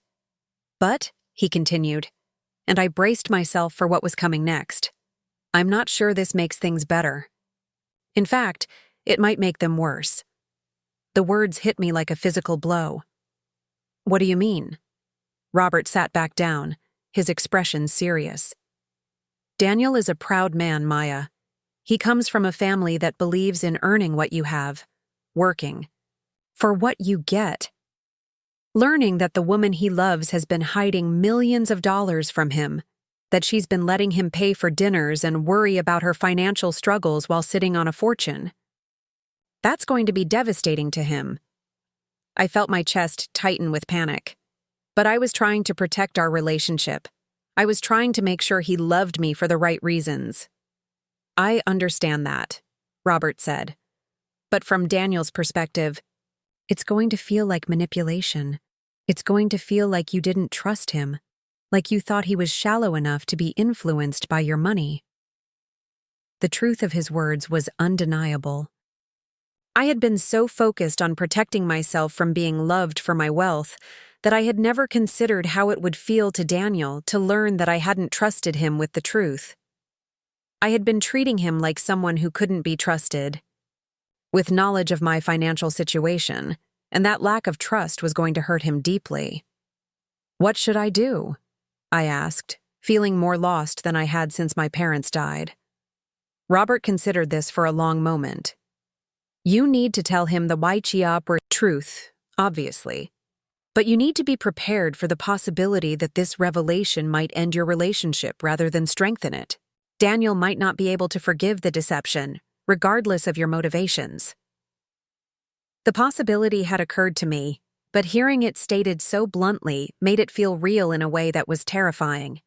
But, he continued, and I braced myself for what was coming next. I'm not sure this makes things better. In fact, it might make them worse. The words hit me like a physical blow. What do you mean? Robert sat back down, his expression serious. Daniel is a proud man, Maya. He comes from a family that believes in earning what you have, working, for what you get. Learning that the woman he loves has been hiding millions of dollars from him, that she's been letting him pay for dinners and worry about her financial struggles while sitting on a fortune. That's going to be devastating to him. I felt my chest tighten with panic. But I was trying to protect our relationship. I was trying to make sure he loved me for the right reasons. I understand that, Robert said. But from Daniel's perspective, it's going to feel like manipulation. It's going to feel like you didn't trust him, like you thought he was shallow enough to be influenced by your money. The truth of his words was undeniable. I had been so focused on protecting myself from being loved for my wealth that I had never considered how it would feel to Daniel to learn that I hadn't trusted him with the truth. I had been treating him like someone who couldn't be trusted, with knowledge of my financial situation, and that lack of trust was going to hurt him deeply. What should I do? I asked, feeling more lost than I had since my parents died. Robert considered this for a long moment. You need to tell him the Waichiop or truth, obviously. But you need to be prepared for the possibility that this revelation might end your relationship rather than strengthen it. Daniel might not be able to forgive the deception, regardless of your motivations. The possibility had occurred to me, but hearing it stated so bluntly made it feel real in a way that was terrifying.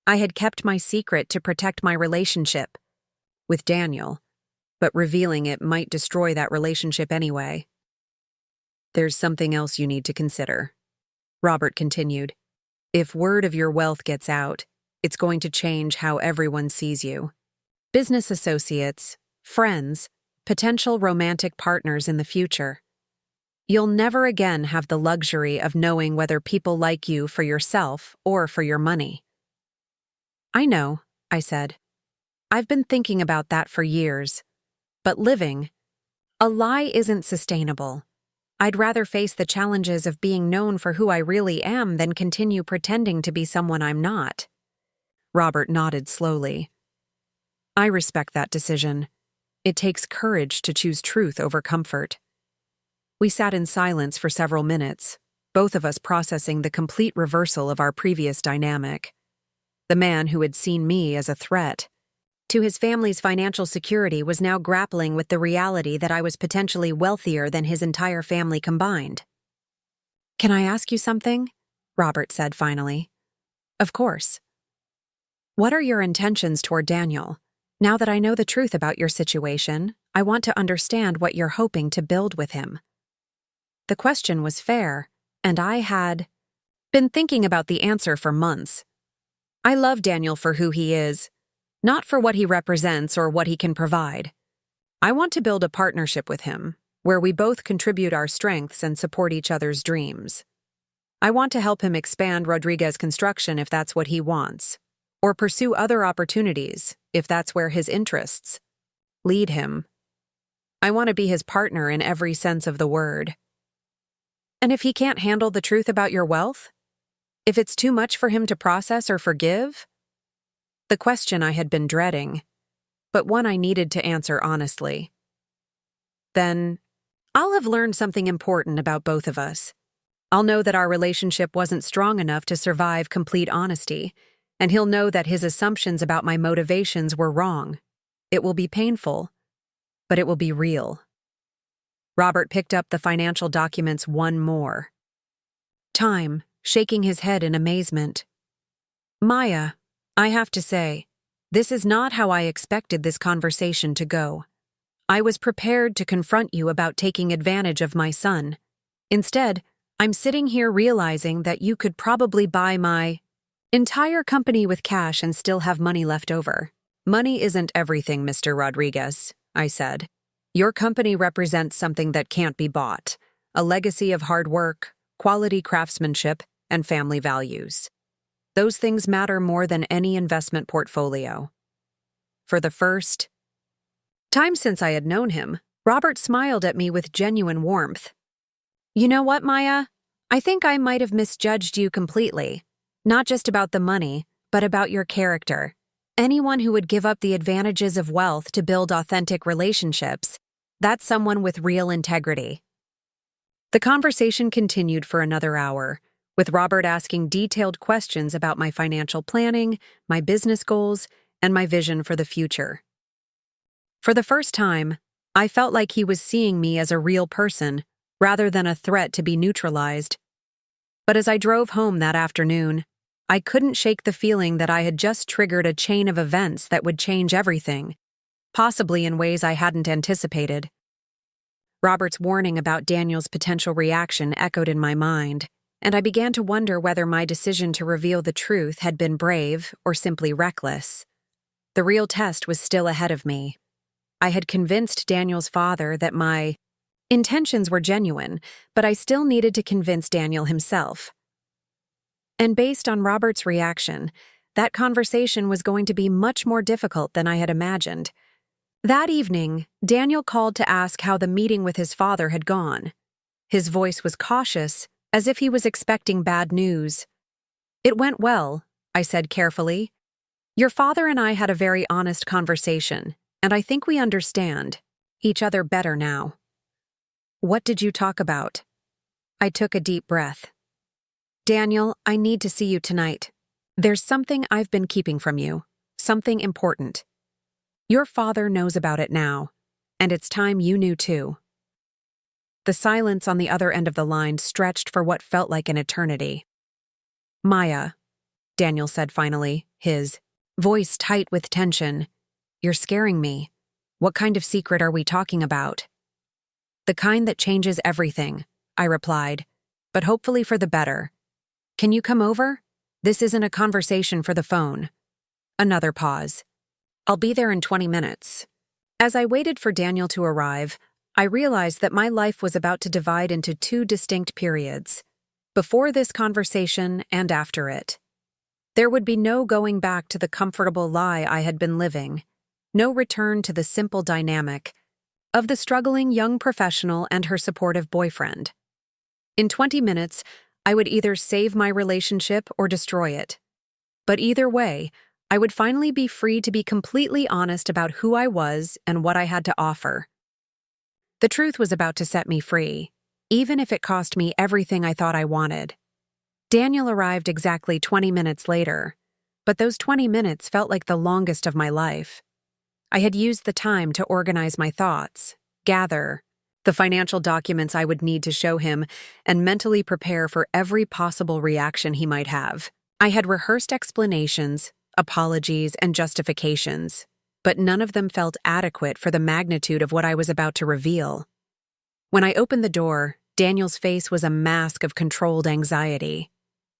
I had kept my secret to protect my relationship with Daniel, but revealing it might destroy that relationship anyway. There's something else you need to consider, Robert continued. If word of your wealth gets out, it's going to change how everyone sees you. Business associates, friends, potential romantic partners in the future. You'll never again have the luxury of knowing whether people like you for yourself or for your money. I know, I said. I've been thinking about that for years. But a lie isn't sustainable. I'd rather face the challenges of being known for who I really am than continue pretending to be someone I'm not. Robert nodded slowly. I respect that decision. It takes courage to choose truth over comfort. We sat in silence for several minutes, both of us processing the complete reversal of our previous dynamic. The man who had seen me as a threat, to his family's financial security was now grappling with the reality that I was potentially wealthier than his entire family combined. "Can I ask you something?" Robert said finally. "Of course." "What are your intentions toward Daniel? Now that I know the truth about your situation, I want to understand what you're hoping to build with him." The question was fair, and I had been thinking about the answer for months. I love Daniel for who he is, not for what he represents or what he can provide. I want to build a partnership with him, where we both contribute our strengths and support each other's dreams. I want to help him expand Rodriguez Construction if that's what he wants, or pursue other opportunities if that's where his interests lead him. I want to be his partner in every sense of the word. And if he can't handle the truth about your wealth? If it's too much for him to process or forgive? The question I had been dreading, but one I needed to answer honestly. Then, I'll have learned something important about both of us. I'll know that our relationship wasn't strong enough to survive complete honesty, and he'll know that his assumptions about my motivations were wrong. It will be painful, but it will be real. Robert picked up the financial documents one more time, shaking his head in amazement. "Maya, I have to say, this is not how I expected this conversation to go. I was prepared to confront you about taking advantage of my son. Instead, I'm sitting here realizing that you could probably buy my entire company with cash and still have money left over." "Money isn't everything, Mr. Rodriguez," I said. "Your company represents something that can't be bought, a legacy of hard work, quality craftsmanship, and family values. Those things matter more than any investment portfolio." For the first time since I had known him, Robert smiled at me with genuine warmth. "You know what, Maya? I think I might have misjudged you completely. Not just about the money, but about your character. Anyone who would give up the advantages of wealth to build authentic relationships, that's someone with real integrity." The conversation continued for another hour, with Robert asking detailed questions about my financial planning, my business goals, and my vision for the future. For the first time, I felt like he was seeing me as a real person, rather than a threat to be neutralized. But as I drove home that afternoon, I couldn't shake the feeling that I had just triggered a chain of events that would change everything, possibly in ways I hadn't anticipated. Robert's warning about Daniel's potential reaction echoed in my mind, and I began to wonder whether my decision to reveal the truth had been brave or simply reckless. The real test was still ahead of me. I had convinced Daniel's father that my intentions were genuine, but I still needed to convince Daniel himself. And based on Robert's reaction, that conversation was going to be much more difficult than I had imagined. That evening, Daniel called to ask how the meeting with his father had gone. His voice was cautious, as if he was expecting bad news. "It went well," I said carefully. "Your father and I had a very honest conversation, and I think we understand each other better now." "What did you talk about?" I took a deep breath. "Daniel, I need to see you tonight. There's something I've been keeping from you, something important. Your father knows about it now, and it's time you knew too." The silence on the other end of the line stretched for what felt like an eternity. "Maya," Daniel said finally, his voice tight with tension, "you're scaring me. What kind of secret are we talking about?" "The kind that changes everything," I replied, "but hopefully for the better. Can you come over? This isn't a conversation for the phone." Another pause. "I'll be there in 20 minutes. As I waited for Daniel to arrive, I realized that my life was about to divide into two distinct periods, before this conversation and after it. There would be no going back to the comfortable lie I had been living, no return to the simple dynamic of the struggling young professional and her supportive boyfriend. In 20 minutes, I would either save my relationship or destroy it. But either way, I would finally be free to be completely honest about who I was and what I had to offer. The truth was about to set me free, even if it cost me everything I thought I wanted. Daniel arrived exactly 20 minutes later, but those 20 minutes felt like the longest of my life. I had used the time to organize my thoughts, gather the financial documents I would need to show him, and mentally prepare for every possible reaction he might have. I had rehearsed explanations, apologies, and justifications, but none of them felt adequate for the magnitude of what I was about to reveal. When I opened the door, Daniel's face was a mask of controlled anxiety.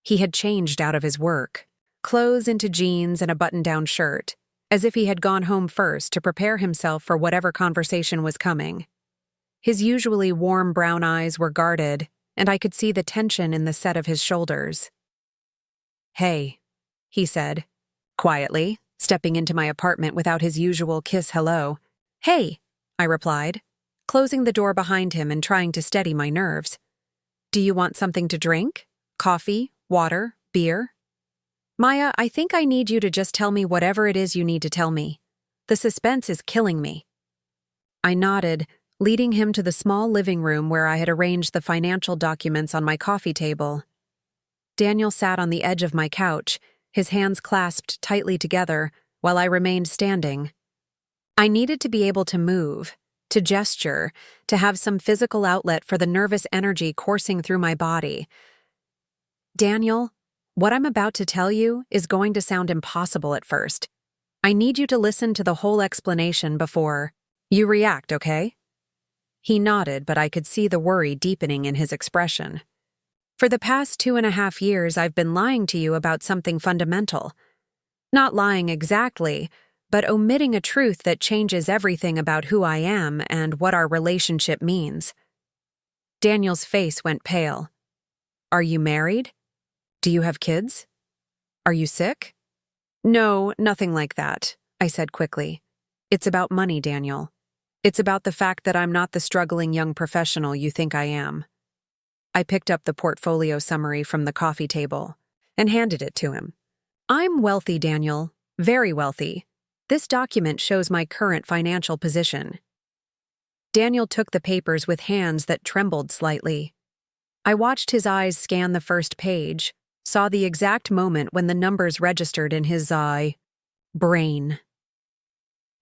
He had changed out of his work, clothes into jeans and a button-down shirt, as if he had gone home first to prepare himself for whatever conversation was coming. His usually warm brown eyes were guarded, and I could see the tension in the set of his shoulders. "Hey," he said, quietly, stepping into my apartment without his usual kiss hello. "Hey," I replied, closing the door behind him and trying to steady my nerves. "Do you want something to drink? Coffee, water, beer?" "Maya, I think I need you to just tell me whatever it is you need to tell me. The suspense is killing me." I nodded, leading him to the small living room where I had arranged the financial documents on my coffee table. Daniel sat on the edge of my couch, his hands clasped tightly together, while I remained standing. I needed to be able to move, to gesture, to have some physical outlet for the nervous energy coursing through my body. "Daniel, what I'm about to tell you is going to sound impossible at first. I need you to listen to the whole explanation before you react, okay?" He nodded, but I could see the worry deepening in his expression. "For the past 2.5 years, I've been lying to you about something fundamental. Not lying exactly, but omitting a truth that changes everything about who I am and what our relationship means." Daniel's face went pale. "Are you married? Do you have kids? Are you sick?" "No, nothing like that," I said quickly. "It's about money, Daniel. It's about the fact that I'm not the struggling young professional you think I am." I picked up the portfolio summary from the coffee table and handed it to him. "I'm wealthy, Daniel, very wealthy. This document shows my current financial position." Daniel took the papers with hands that trembled slightly. I watched his eyes scan the first page, saw the exact moment when the numbers registered in his brain.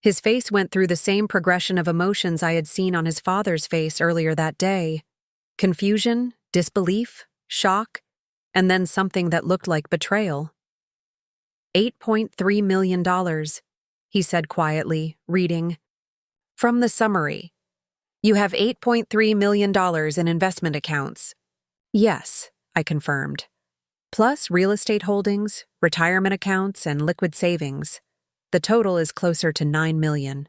His face went through the same progression of emotions I had seen on his father's face earlier that day. Confusion, disbelief, shock, and then something that looked like betrayal. $8.3 million, he said quietly, reading. "From the summary, you have $8.3 million in investment accounts." "Yes," I confirmed. "Plus real estate holdings, retirement accounts, and liquid savings. The total is closer to $9 million.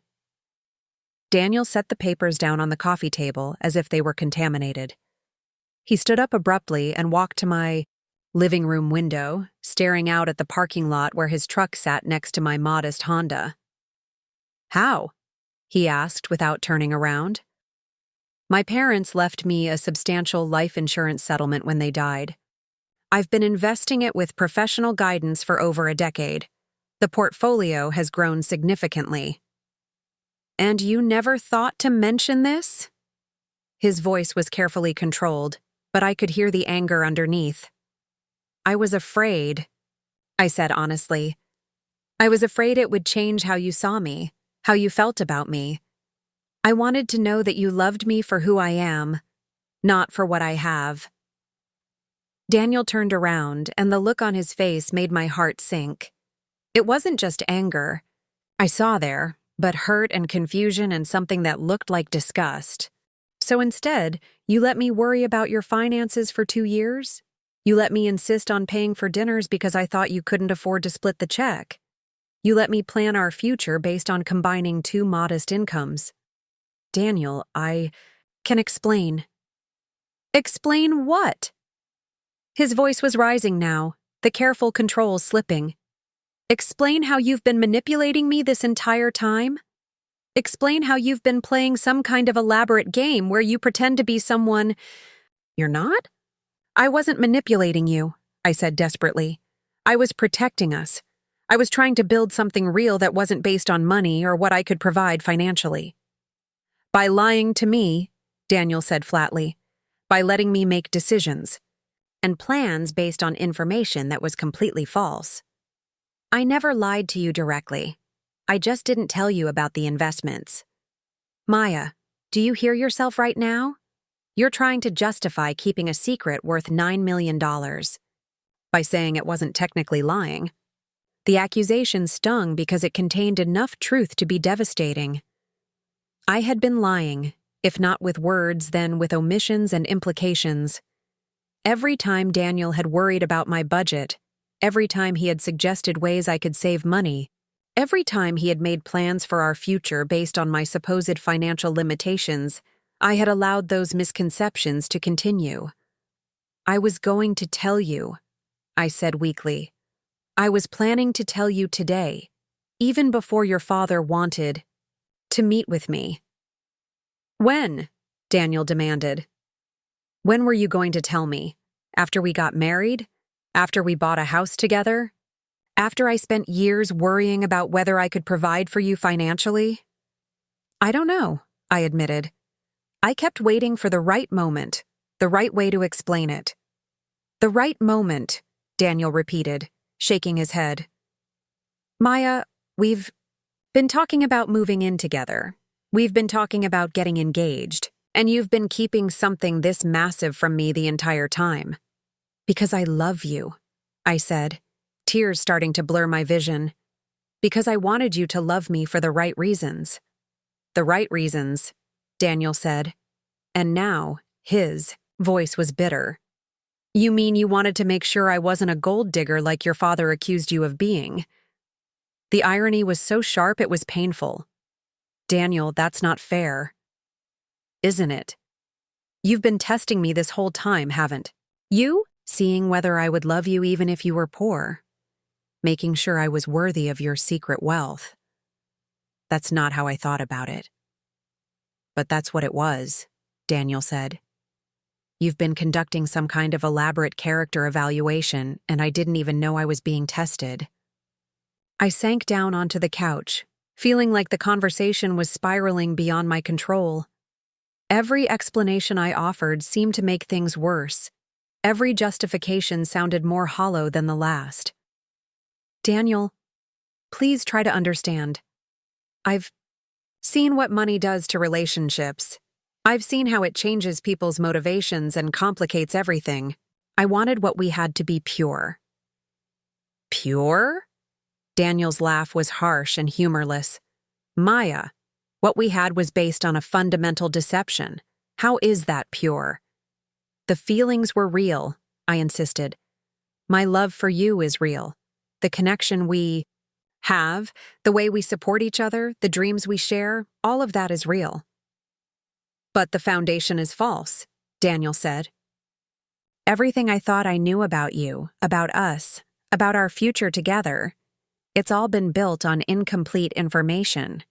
Daniel set the papers down on the coffee table as if they were contaminated. He stood up abruptly and walked to my living room window, staring out at the parking lot where his truck sat next to my modest Honda. "How?" he asked without turning around. "My parents left me a substantial life insurance settlement when they died. I've been investing it with professional guidance for over a decade. The portfolio has grown significantly." "And you never thought to mention this?" His voice was carefully controlled, but I could hear the anger underneath. "I was afraid," I said honestly. "I was afraid it would change how you saw me, how you felt about me. I wanted to know that you loved me for who I am, not for what I have." Daniel turned around, and the look on his face made my heart sink. It wasn't just anger I saw there, but hurt and confusion and something that looked like disgust. "So instead, you let me worry about your finances for 2 years? You let me insist on paying for dinners because I thought you couldn't afford to split the check. You let me plan our future based on combining 2 modest incomes." "Daniel, I can explain." "Explain what?" His voice was rising now, the careful controls slipping. "Explain how you've been manipulating me this entire time? Explain how you've been playing some kind of elaborate game where you pretend to be someone you're not?" "I wasn't manipulating you," I said desperately. "I was protecting us. I was trying to build something real that wasn't based on money or what I could provide financially." "By lying to me," Daniel said flatly, "by letting me make decisions and plans based on information that was completely false." "I never lied to you directly. I just didn't tell you about the investments. Maya, do you hear yourself right now? You're trying to justify keeping a secret worth $9 million by saying it wasn't technically lying. The accusation stung because it contained enough truth to be devastating. I had been lying, if not with words, then with omissions and implications. Every time Daniel had worried about my budget, every time he had suggested ways I could save money, every time he had made plans for our future based on my supposed financial limitations, I had allowed those misconceptions to continue. I was going to tell you, I said weakly. I was planning to tell you today, even before your father wanted to meet with me. When? Daniel demanded. When were you going to tell me? After we got married? After we bought a house together? After I spent years worrying about whether I could provide for you financially? I don't know, I admitted. I kept waiting for the right moment, the right way to explain it. The right moment, Daniel repeated, shaking his head. Maya, we've been talking about moving in together. We've been talking about getting engaged, and you've been keeping something this massive from me the entire time. Because I love you, I said, tears starting to blur my vision. Because I wanted you to love me for the right reasons. The right reasons, Daniel said. And now, his voice was bitter. You mean you wanted to make sure I wasn't a gold digger like your father accused you of being? The irony was so sharp it was painful. Daniel, that's not fair. Isn't it? You've been testing me this whole time, haven't you? Seeing whether I would love you even if you were poor. Making sure I was worthy of your secret wealth. That's not how I thought about it. But that's what it was, Daniel said. You've been conducting some kind of elaborate character evaluation, and I didn't even know I was being tested. I sank down onto the couch, feeling like the conversation was spiraling beyond my control. Every explanation I offered seemed to make things worse. Every justification sounded more hollow than the last. Daniel, please try to understand. I've seen what money does to relationships. I've seen how it changes people's motivations and complicates everything. I wanted what we had to be pure. Pure? Daniel's laugh was harsh and humorless. Maya, what we had was based on a fundamental deception. How is that pure? The feelings were real, I insisted. My love for you is real. The connection we have, the way we support each other, the dreams we share, all of that is real. But the foundation is false, Daniel said. Everything I thought I knew about you, about us, about our future together, it's all been built on incomplete information.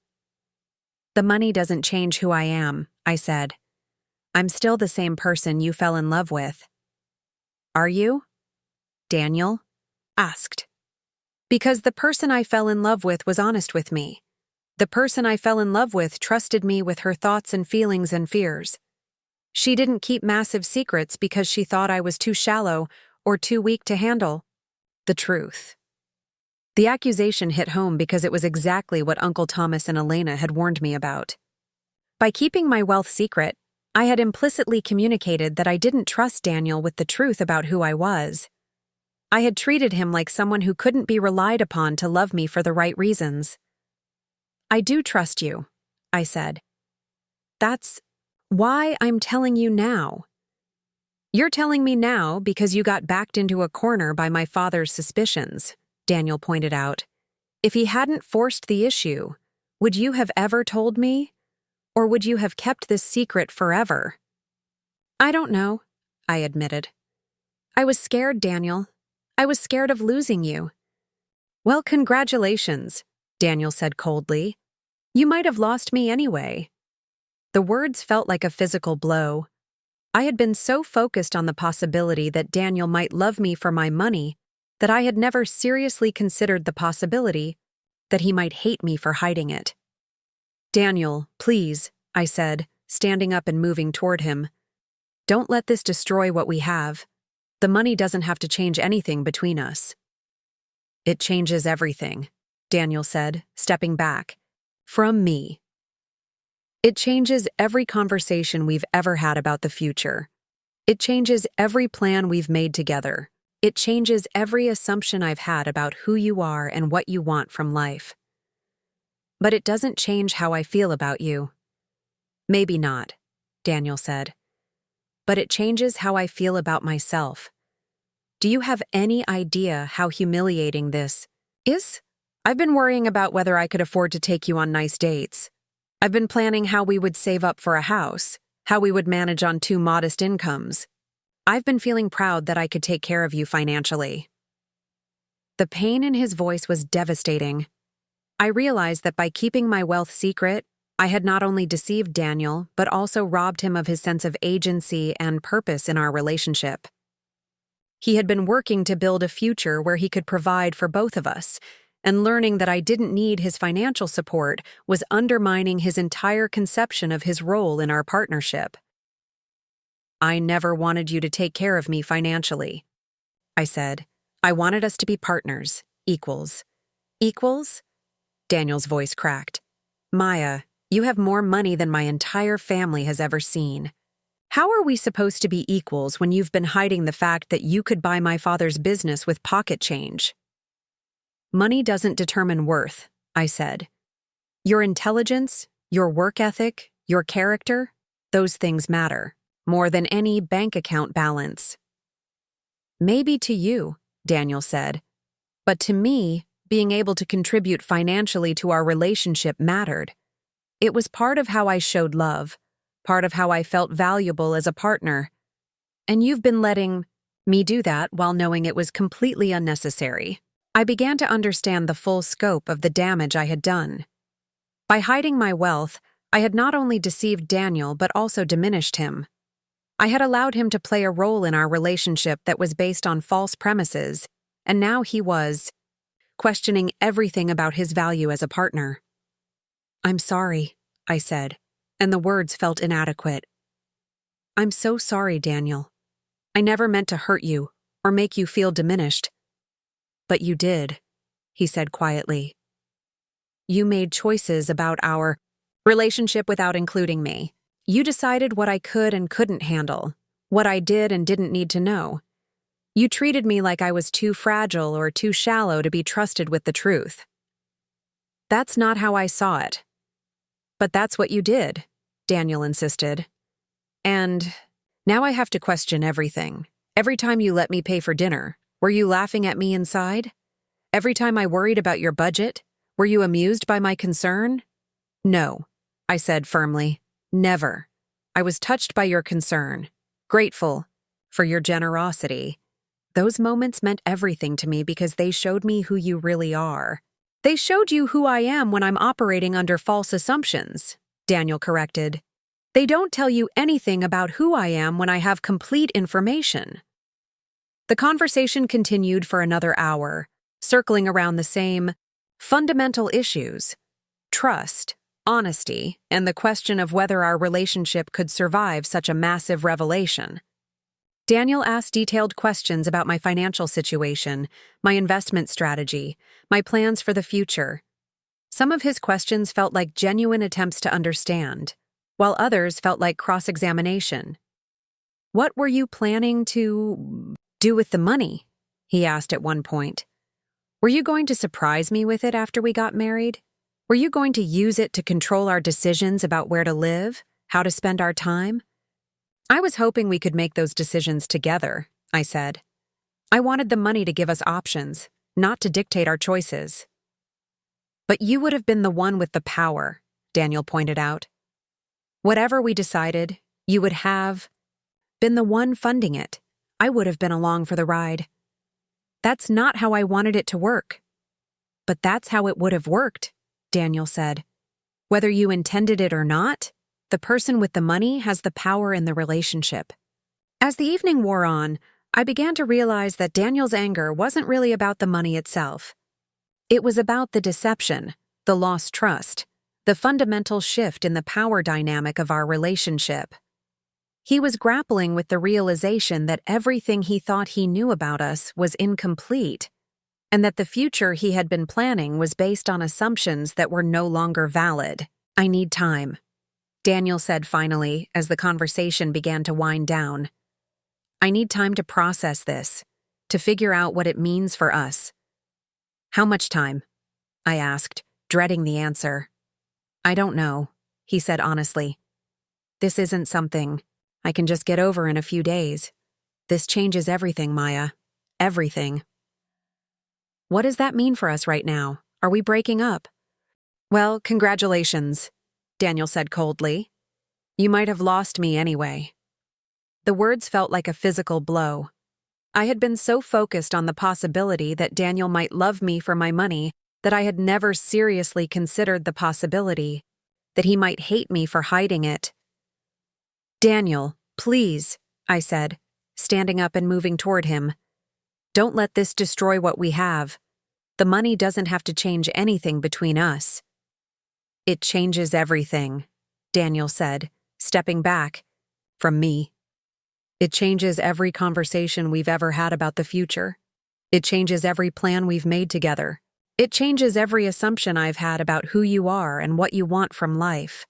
The money doesn't change who I am, I said. I'm still the same person you fell in love with. Are you? Daniel asked. Because the person I fell in love with was honest with me. The person I fell in love with trusted me with her thoughts and feelings and fears. She didn't keep massive secrets because she thought I was too shallow or too weak to handle the truth. The accusation hit home because it was exactly what Uncle Thomas and Elena had warned me about. By keeping my wealth secret, I had implicitly communicated that I didn't trust Daniel with the truth about who I was. I had treated him like someone who couldn't be relied upon to love me for the right reasons. I do trust you, I said. That's why I'm telling you now. You're telling me now because you got backed into a corner by my father's suspicions, Daniel pointed out. If he hadn't forced the issue, would you have ever told me? Or would you have kept this secret forever? I don't know, I admitted. I was scared, Daniel. I was scared of losing you. Well, congratulations, Daniel said coldly. You might have lost me anyway. The words felt like a physical blow. I had been so focused on the possibility that Daniel might love me for my money that I had never seriously considered the possibility that he might hate me for hiding it. Daniel, please, I said, standing up and moving toward him. Don't let this destroy what we have. The money doesn't have to change anything between us. It changes everything, Daniel said, stepping back. From me. It changes every conversation we've ever had about the future. It changes every plan we've made together. It changes every assumption I've had about who you are and what you want from life. But it doesn't change how I feel about you. Maybe not, Daniel said. But it changes how I feel about myself. Do you have any idea how humiliating this is? I've been worrying about whether I could afford to take you on nice dates. I've been planning how we would save up for a house, how we would manage on 2 modest incomes. I've been feeling proud that I could take care of you financially. The pain in his voice was devastating. I realized that by keeping my wealth secret, I had not only deceived Daniel, but also robbed him of his sense of agency and purpose in our relationship. He had been working to build a future where he could provide for both of us, and learning that I didn't need his financial support was undermining his entire conception of his role in our partnership. I never wanted you to take care of me financially, I said. I wanted us to be partners, equals. Equals? Daniel's voice cracked. Maya, you have more money than my entire family has ever seen. How are we supposed to be equals when you've been hiding the fact that you could buy my father's business with pocket change? Money doesn't determine worth, I said. Your intelligence, your work ethic, your character, those things matter, more than any bank account balance. Maybe to you, Daniel said, but to me, being able to contribute financially to our relationship mattered. It was part of how I showed love, part of how I felt valuable as a partner. And you've been letting me do that while knowing it was completely unnecessary. I began to understand the full scope of the damage I had done. By hiding my wealth, I had not only deceived Daniel but also diminished him. I had allowed him to play a role in our relationship that was based on false premises, and now he was questioning everything about his value as a partner. I'm sorry, I said, and the words felt inadequate. I'm so sorry, Daniel. I never meant to hurt you or make you feel diminished. But you did, he said quietly. You made choices about our relationship without including me. You decided what I could and couldn't handle, what I did and didn't need to know. You treated me like I was too fragile or too shallow to be trusted with the truth. That's not how I saw it. But that's what you did, Daniel insisted. And now I have to question everything. Every time you let me pay for dinner, were you laughing at me inside? Every time I worried about your budget, were you amused by my concern? No, I said firmly. Never. I was touched by your concern, grateful for your generosity. Those moments meant everything to me because they showed me who you really are. They showed you who I am when I'm operating under false assumptions, Daniel corrected. They don't tell you anything about who I am when I have complete information. The conversation continued for another hour, circling around the same fundamental issues: trust, honesty, and the question of whether our relationship could survive such a massive revelation. Daniel asked detailed questions about my financial situation, my investment strategy, my plans for the future. Some of his questions felt like genuine attempts to understand, while others felt like cross-examination. What were you planning to do with the money? He asked at one point. Were you going to surprise me with it after we got married? Were you going to use it to control our decisions about where to live, how to spend our time? I was hoping we could make those decisions together, I said. I wanted the money to give us options, not to dictate our choices. But you would have been the one with the power, Daniel pointed out. Whatever we decided, you would have been the one funding it. I would have been along for the ride. That's not how I wanted it to work. But that's how it would have worked, Daniel said. Whether you intended it or not, the person with the money has the power in the relationship. As the evening wore on, I began to realize that Daniel's anger wasn't really about the money itself. It was about the deception, the lost trust, the fundamental shift in the power dynamic of our relationship. He was grappling with the realization that everything he thought he knew about us was incomplete. and that the future he had been planning was based on assumptions that were no longer valid. "I need time," Daniel said finally as the conversation began to wind down. "I need time to process this, to figure out what it means for us." "How much time?" I asked, dreading the answer. "I don't know," he said honestly. "This isn't something I can just get over in a few days. This changes everything, Maya. Everything." "What does that mean for us right now? Are we breaking up?" "Well, congratulations," Daniel said coldly. "You might have lost me anyway." The words felt like a physical blow. I had been so focused on the possibility that Daniel might love me for my money that I had never seriously considered the possibility that he might hate me for hiding it. "Daniel, please," I said, standing up and moving toward him. "Don't let this destroy what we have. The money doesn't have to change anything between us." "It changes everything," Daniel said, stepping back from me. "It changes every conversation we've ever had about the future. It changes every plan we've made together. It changes every assumption I've had about who you are and what you want from life.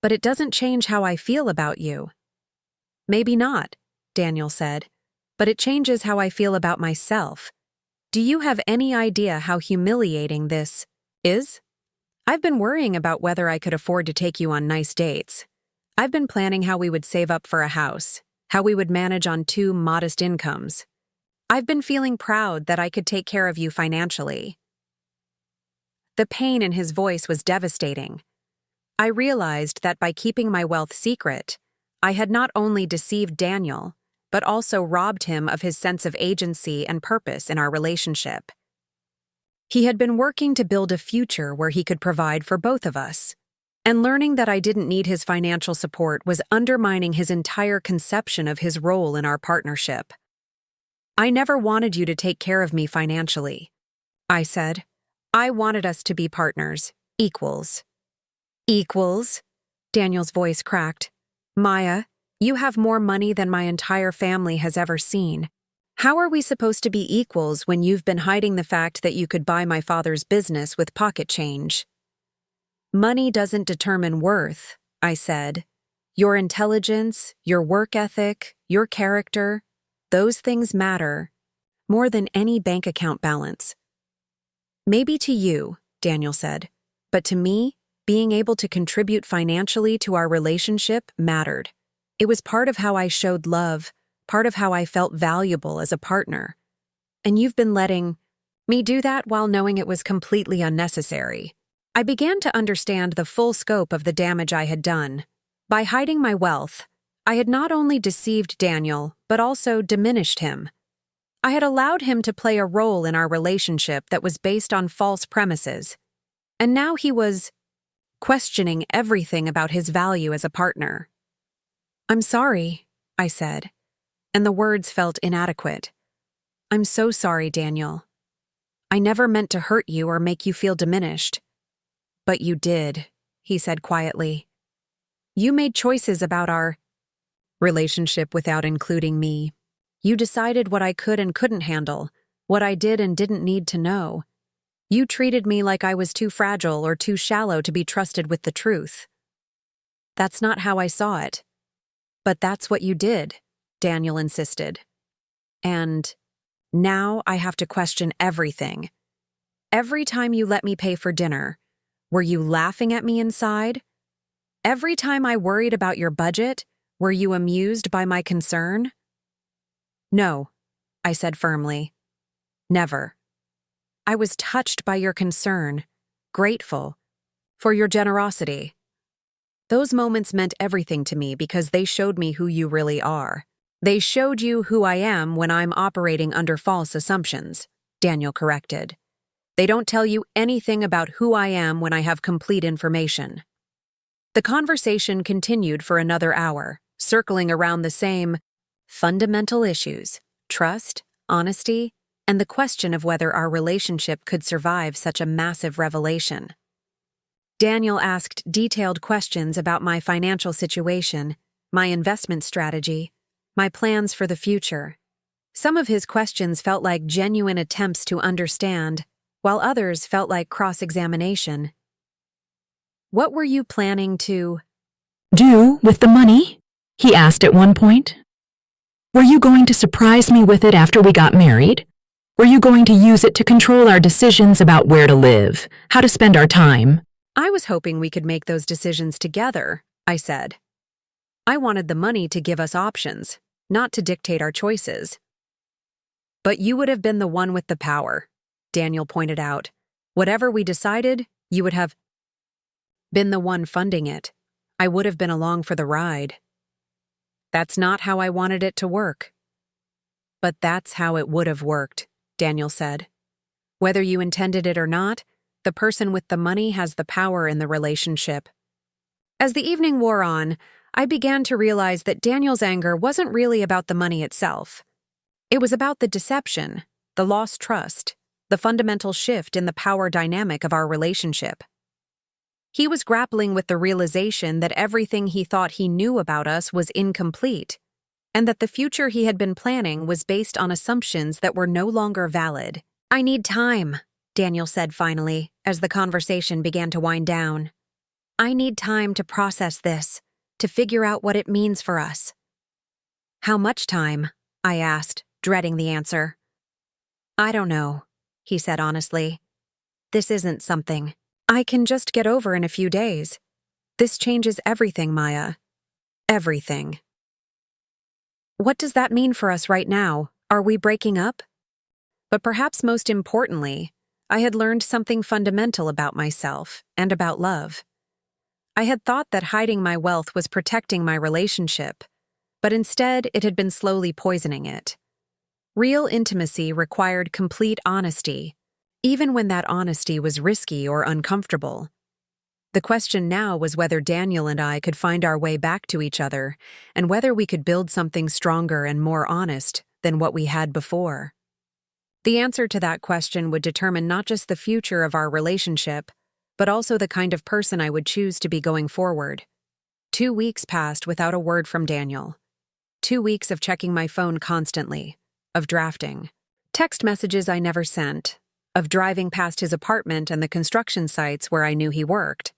But it doesn't change how I feel about you." "Maybe not," Daniel said, "but it changes how I feel about myself. Do you have any idea how humiliating this is? I've been worrying about whether I could afford to take you on nice dates. I've been planning how we would save up for a house, how we would manage on 2 modest incomes. I've been feeling proud that I could take care of you financially." The pain in his voice was devastating. I realized that by keeping my wealth secret, I had not only deceived Daniel, but also robbed him of his sense of agency and purpose in our relationship. He had been working to build a future where he could provide for both of us, and learning that I didn't need his financial support was undermining his entire conception of his role in our partnership. "I never wanted you to take care of me financially," I said. "I wanted us to be partners, equals." "Equals?" Daniel's voice cracked. "Maya, you have more money than my entire family has ever seen. How are we supposed to be equals when you've been hiding the fact that you could buy my father's business with pocket change?" "Money doesn't determine worth," I said. "Your intelligence, your work ethic, your character, those things matter more than any bank account balance." "Maybe to you," Daniel said, "but to me, being able to contribute financially to our relationship mattered. It was part of how I showed love, part of how I felt valuable as a partner. And you've been letting me do that while knowing it was completely unnecessary." I began to understand the full scope of the damage I had done. By hiding my wealth, I had not only deceived Daniel, but also diminished him. I had allowed him to play a role in our relationship that was based on false premises. And now he was questioning everything about his value as a partner. "I'm sorry," I said, and the words felt inadequate. "I'm so sorry, Daniel. I never meant to hurt you or make you feel diminished." "But you did," he said quietly. "You made choices about our relationship without including me. You decided what I could and couldn't handle, what I did and didn't need to know. You treated me like I was too fragile or too shallow to be trusted with the truth." "That's not how I saw it." "But that's what you did," Daniel insisted. "And now I have to question everything. Every time you let me pay for dinner, were you laughing at me inside? Every time I worried about your budget, were you amused by my concern?" "No," I said firmly. "Never. I was touched by your concern, grateful for your generosity. Those moments meant everything to me because they showed me who you really are. They showed you who I am when I'm operating under false assumptions," Daniel corrected. "They don't tell you anything about who I am when I have complete information." The conversation continued for another hour, circling around the same fundamental issues: trust, honesty, and the question of whether our relationship could survive such a massive revelation. Daniel asked detailed questions about my financial situation, my investment strategy, my plans for the future. Some of his questions felt like genuine attempts to understand, while others felt like cross-examination. "What were you planning to Do with the money?" he asked at one point. "Were you going to surprise me with it after we got married? Were you going to use it to control our decisions about where to live, how to spend our time?" I was hoping we could make those decisions together, I said. I wanted the money to give us options, not to dictate our choices. But you would have been the one with the power, Daniel pointed out. Whatever we decided, you would have been the one funding it. I would have been along for the ride. That's not how I wanted it to work. But that's how it would have worked, Daniel said. Whether you intended it or not, the person with the money has the power in the relationship. As the evening wore on, I began to realize that Daniel's anger wasn't really about the money itself. It was about the deception, the lost trust, the fundamental shift in the power dynamic of our relationship. He was grappling with the realization that everything he thought he knew about us was incomplete, and that the future he had been planning was based on assumptions that were no longer valid. "I need time," Daniel said finally, as the conversation began to wind down. "I need time to process this, to figure out what it means for us." "How much time?" I asked, dreading the answer. "I don't know," he said honestly. "This isn't something I can just get over in a few days. This changes everything, Maya. Everything." "What does that mean for us right now? Are we breaking up?" But perhaps most importantly, I had learned something fundamental about myself and about love. I had thought that hiding my wealth was protecting my relationship, but instead it had been slowly poisoning it. Real intimacy required complete honesty, even when that honesty was risky or uncomfortable. The question now was whether Daniel and I could find our way back to each other, and whether we could build something stronger and more honest than what we had before. The answer to that question would determine not just the future of our relationship, but also the kind of person I would choose to be going forward. 2 weeks passed without a word from Daniel. 2 weeks of checking my phone constantly, of drafting text messages I never sent, of driving past his apartment and the construction sites where I knew he worked.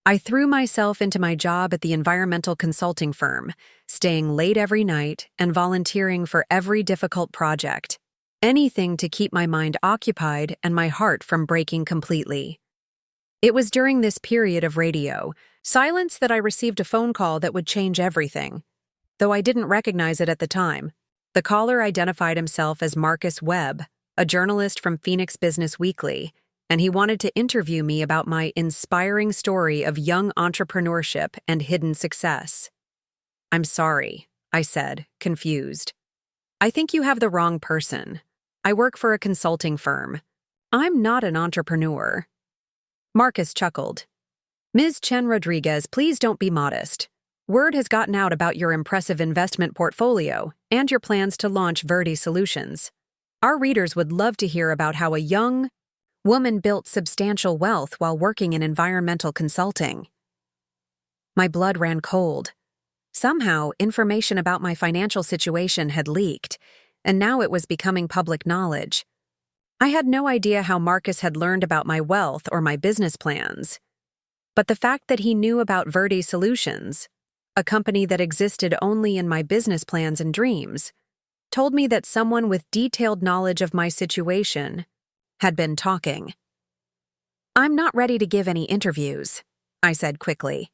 I threw myself into my job at the environmental consulting firm, staying late every night and volunteering for every difficult project. Anything to keep my mind occupied and my heart from breaking completely. It was during this period of radio silence that I received a phone call that would change everything. Though I didn't recognize it at the time, the caller identified himself as Marcus Webb, a journalist from Phoenix Business Weekly, and he wanted to interview me about my inspiring story of young entrepreneurship and hidden success. "I'm sorry," I said, confused. "I think you have the wrong person. I work for a consulting firm. I'm not an entrepreneur." Marcus chuckled. "Ms. Chen Rodriguez, please don't be modest. Word has gotten out about your impressive investment portfolio and your plans to launch Verde Solutions. Our readers would love to hear about how a young woman built substantial wealth while working in environmental consulting." My blood ran cold. Somehow, information about my financial situation had leaked, and now it was becoming public knowledge. I had no idea how Marcus had learned about my wealth or my business plans. But the fact that he knew about Verde Solutions, a company that existed only in my business plans and dreams, told me that someone with detailed knowledge of my situation had been talking. "I'm not ready to give any interviews," I said quickly.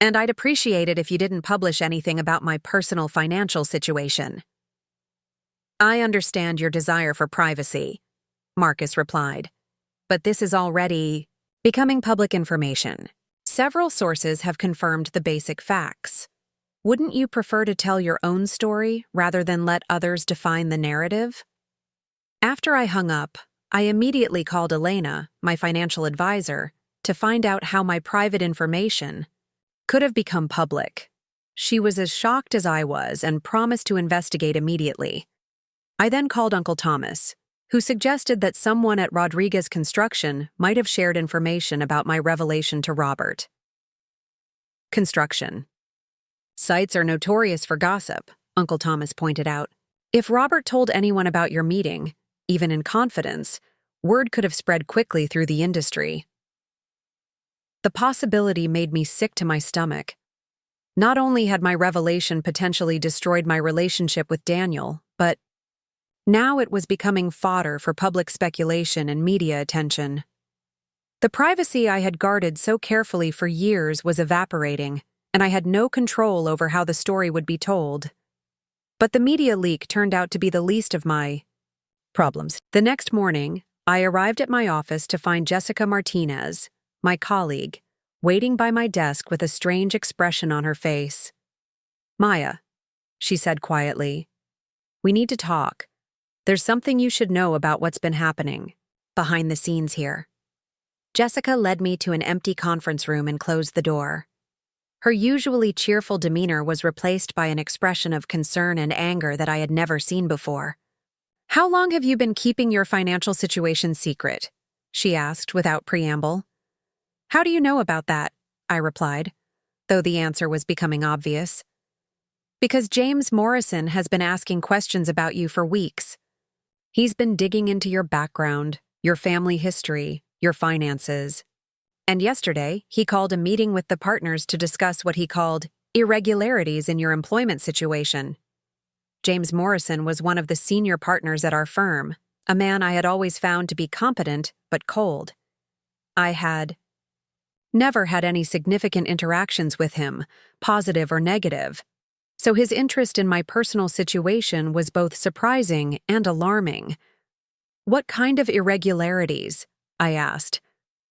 "And I'd appreciate it if you didn't publish anything about my personal financial situation." "I understand your desire for privacy," Marcus replied. "But this is already becoming public information. Several sources have confirmed the basic facts. Wouldn't you prefer to tell your own story rather than let others define the narrative?" After I hung up, I immediately called Elena, my financial advisor, to find out how my private information could have become public. She was as shocked as I was and promised to investigate immediately. I then called Uncle Thomas, who suggested that someone at Rodriguez Construction might have shared information about my revelation to Robert. Construction sites are notorious for gossip, Uncle Thomas pointed out. If Robert told anyone about your meeting, even in confidence, word could have spread quickly through the industry. The possibility made me sick to my stomach. Not only had my revelation potentially destroyed my relationship with Daniel, but now it was becoming fodder for public speculation and media attention. The privacy I had guarded so carefully for years was evaporating, and I had no control over how the story would be told. But the media leak turned out to be the least of my problems. The next morning, I arrived at my office to find Jessica Martinez, my colleague, waiting by my desk with a strange expression on her face. "Maya," she said quietly, "we need to talk. There's something you should know about what's been happening behind the scenes here." Jessica led me to an empty conference room and closed the door. Her usually cheerful demeanor was replaced by an expression of concern and anger that I had never seen before. "How long have you been keeping your financial situation secret?" she asked without preamble. "How do you know about that?" I replied, though the answer was becoming obvious. "Because James Morrison has been asking questions about you for weeks. He's been digging into your background, your family history, your finances. And yesterday, he called a meeting with the partners to discuss what he called irregularities in your employment situation. James Morrison was one of the senior partners at our firm, a man I had always found to be competent but cold. I had never had any significant interactions with him, positive or negative, so his interest in my personal situation was both surprising and alarming. "What kind of irregularities?" I asked,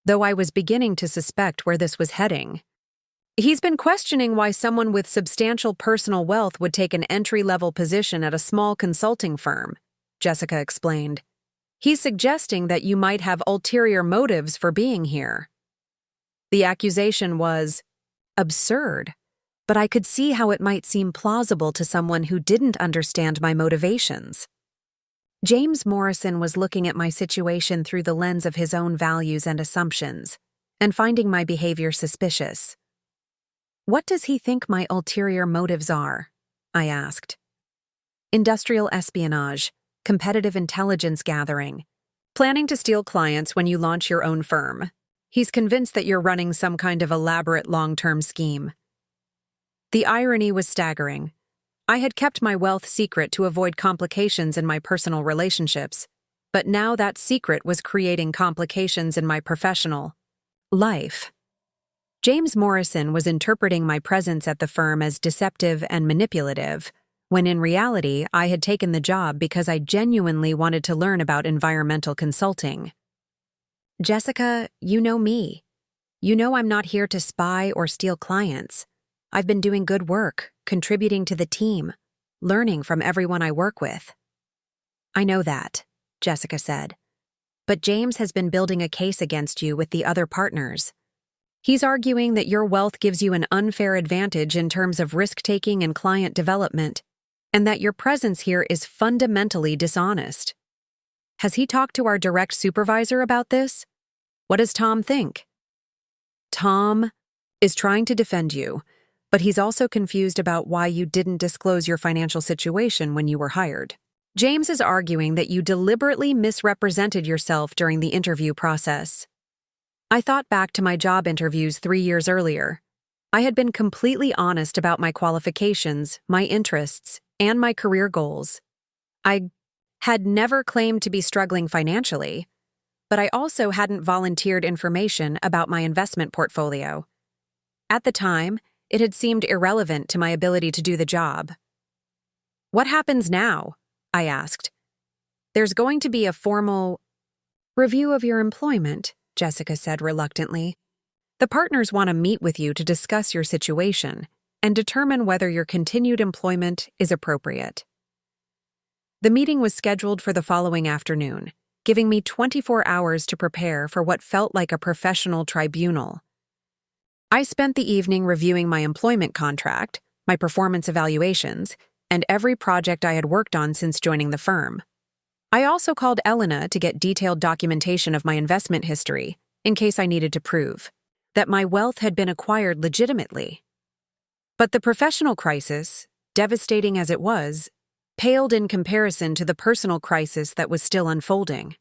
though I was beginning to suspect where this was heading. "He's been questioning why someone with substantial personal wealth would take an entry-level position at a small consulting firm," Jessica explained. "He's suggesting that you might have ulterior motives for being here." The accusation was absurd, but I could see how it might seem plausible to someone who didn't understand my motivations. James Morrison was looking at my situation through the lens of his own values and assumptions, and finding my behavior suspicious. "What does he think my ulterior motives are?" I asked. "Industrial espionage, competitive intelligence gathering, planning to steal clients when you launch your own firm. He's convinced that you're running some kind of elaborate long-term scheme." The irony was staggering. I had kept my wealth secret to avoid complications in my personal relationships, but now that secret was creating complications in my professional life. James Morrison was interpreting my presence at the firm as deceptive and manipulative, when in reality I had taken the job because I genuinely wanted to learn about environmental consulting. "Jessica, you know me. You know I'm not here to spy or steal clients. I've been doing good work, contributing to the team, learning from everyone I work with." "I know that," Jessica said. "But James has been building a case against you with the other partners. He's arguing that your wealth gives you an unfair advantage in terms of risk-taking and client development, and that your presence here is fundamentally dishonest. Has he talked to our direct supervisor about this? What does Tom think?" "Tom is trying to defend you, but he's also confused about why you didn't disclose your financial situation when you were hired. James is arguing that you deliberately misrepresented yourself during the interview process." I thought back to my job interviews 3 years earlier. I had been completely honest about my qualifications, my interests, and my career goals. I had never claimed to be struggling financially, but I also hadn't volunteered information about my investment portfolio. At the time, it had seemed irrelevant to my ability to do the job. "What happens now?" I asked. "There's going to be a formal review of your employment," Jessica said reluctantly. "The partners want to meet with you to discuss your situation and determine whether your continued employment is appropriate." The meeting was scheduled for the following afternoon, giving me 24 hours to prepare for what felt like a professional tribunal. I spent the evening reviewing my employment contract, my performance evaluations, and every project I had worked on since joining the firm. I also called Elena to get detailed documentation of my investment history, in case I needed to prove that my wealth had been acquired legitimately. But the professional crisis, devastating as it was, paled in comparison to the personal crisis that was still unfolding.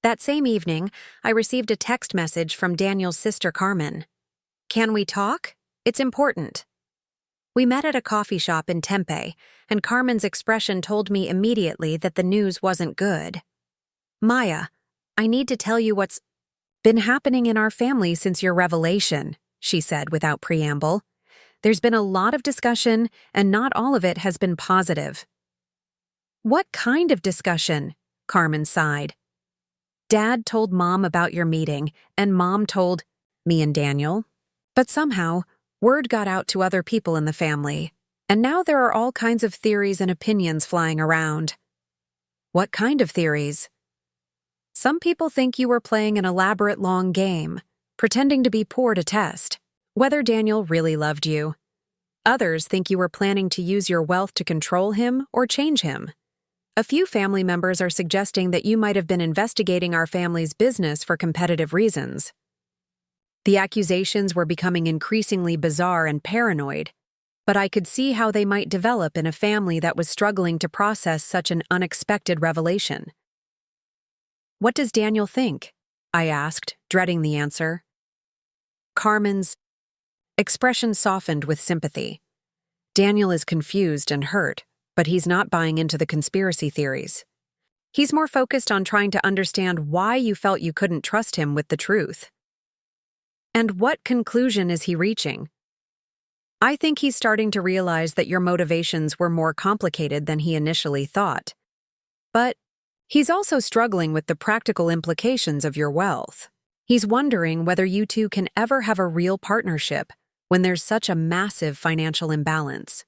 That same evening, I received a text message from Daniel's sister Carmen. "Can we talk? It's important." We met at a coffee shop in Tempe, and Carmen's expression told me immediately that the news wasn't good. "Maya, I need to tell you what's been happening in our family since your revelation," she said without preamble. "There's been a lot of discussion, and not all of it has been positive." "What kind of discussion?" Carmen sighed. "Dad told Mom about your meeting, and Mom told me and Daniel. But somehow, word got out to other people in the family, and now there are all kinds of theories and opinions flying around." "What kind of theories?" "Some people think you were playing an elaborate long game, pretending to be poor to test whether Daniel really loved you. Others think you were planning to use your wealth to control him or change him. A few family members are suggesting that you might have been investigating our family's business for competitive reasons." The accusations were becoming increasingly bizarre and paranoid, but I could see how they might develop in a family that was struggling to process such an unexpected revelation. "What does Daniel think?" I asked, dreading the answer. Carmen's expression softened with sympathy. "Daniel is confused and hurt, but he's not buying into the conspiracy theories. He's more focused on trying to understand why you felt you couldn't trust him with the truth." "And what conclusion is he reaching?" "I think he's starting to realize that your motivations were more complicated than he initially thought. But he's also struggling with the practical implications of your wealth. He's wondering whether you two can ever have a real partnership when there's such a massive financial imbalance."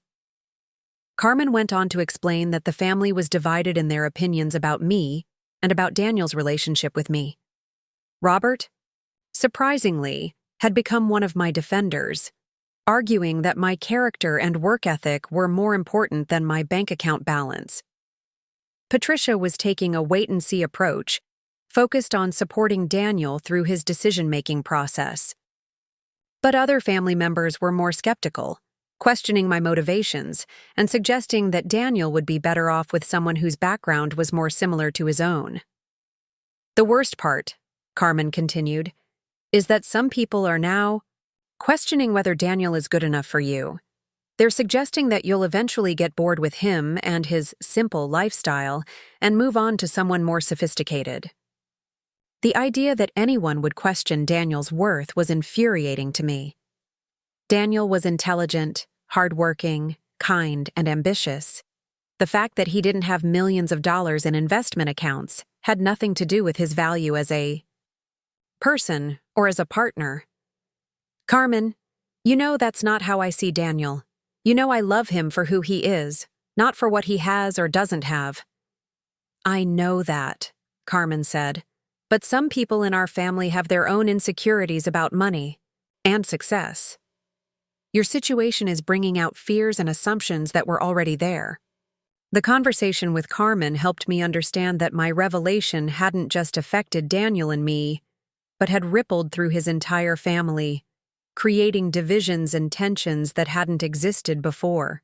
Carmen went on to explain that the family was divided in their opinions about me and about Daniel's relationship with me. Robert, surprisingly, had become one of my defenders, arguing that my character and work ethic were more important than my bank account balance. Patricia was taking a wait-and-see approach, focused on supporting Daniel through his decision-making process. But other family members were more skeptical, questioning my motivations and suggesting that Daniel would be better off with someone whose background was more similar to his own. "The worst part," Carmen continued, "is that some people are now questioning whether Daniel is good enough for you. They're suggesting that you'll eventually get bored with him and his simple lifestyle and move on to someone more sophisticated." The idea that anyone would question Daniel's worth was infuriating to me. Daniel was intelligent, hardworking, kind, and ambitious. The fact that he didn't have millions of dollars in investment accounts had nothing to do with his value as a person or as a partner. "Carmen, you know that's not how I see Daniel. You know I love him for who he is, not for what he has or doesn't have." "I know that," Carmen said, "but some people in our family have their own insecurities about money and success. Your situation is bringing out fears and assumptions that were already there." The conversation with Carmen helped me understand that my revelation hadn't just affected Daniel and me, but had rippled through his entire family, creating divisions and tensions that hadn't existed before.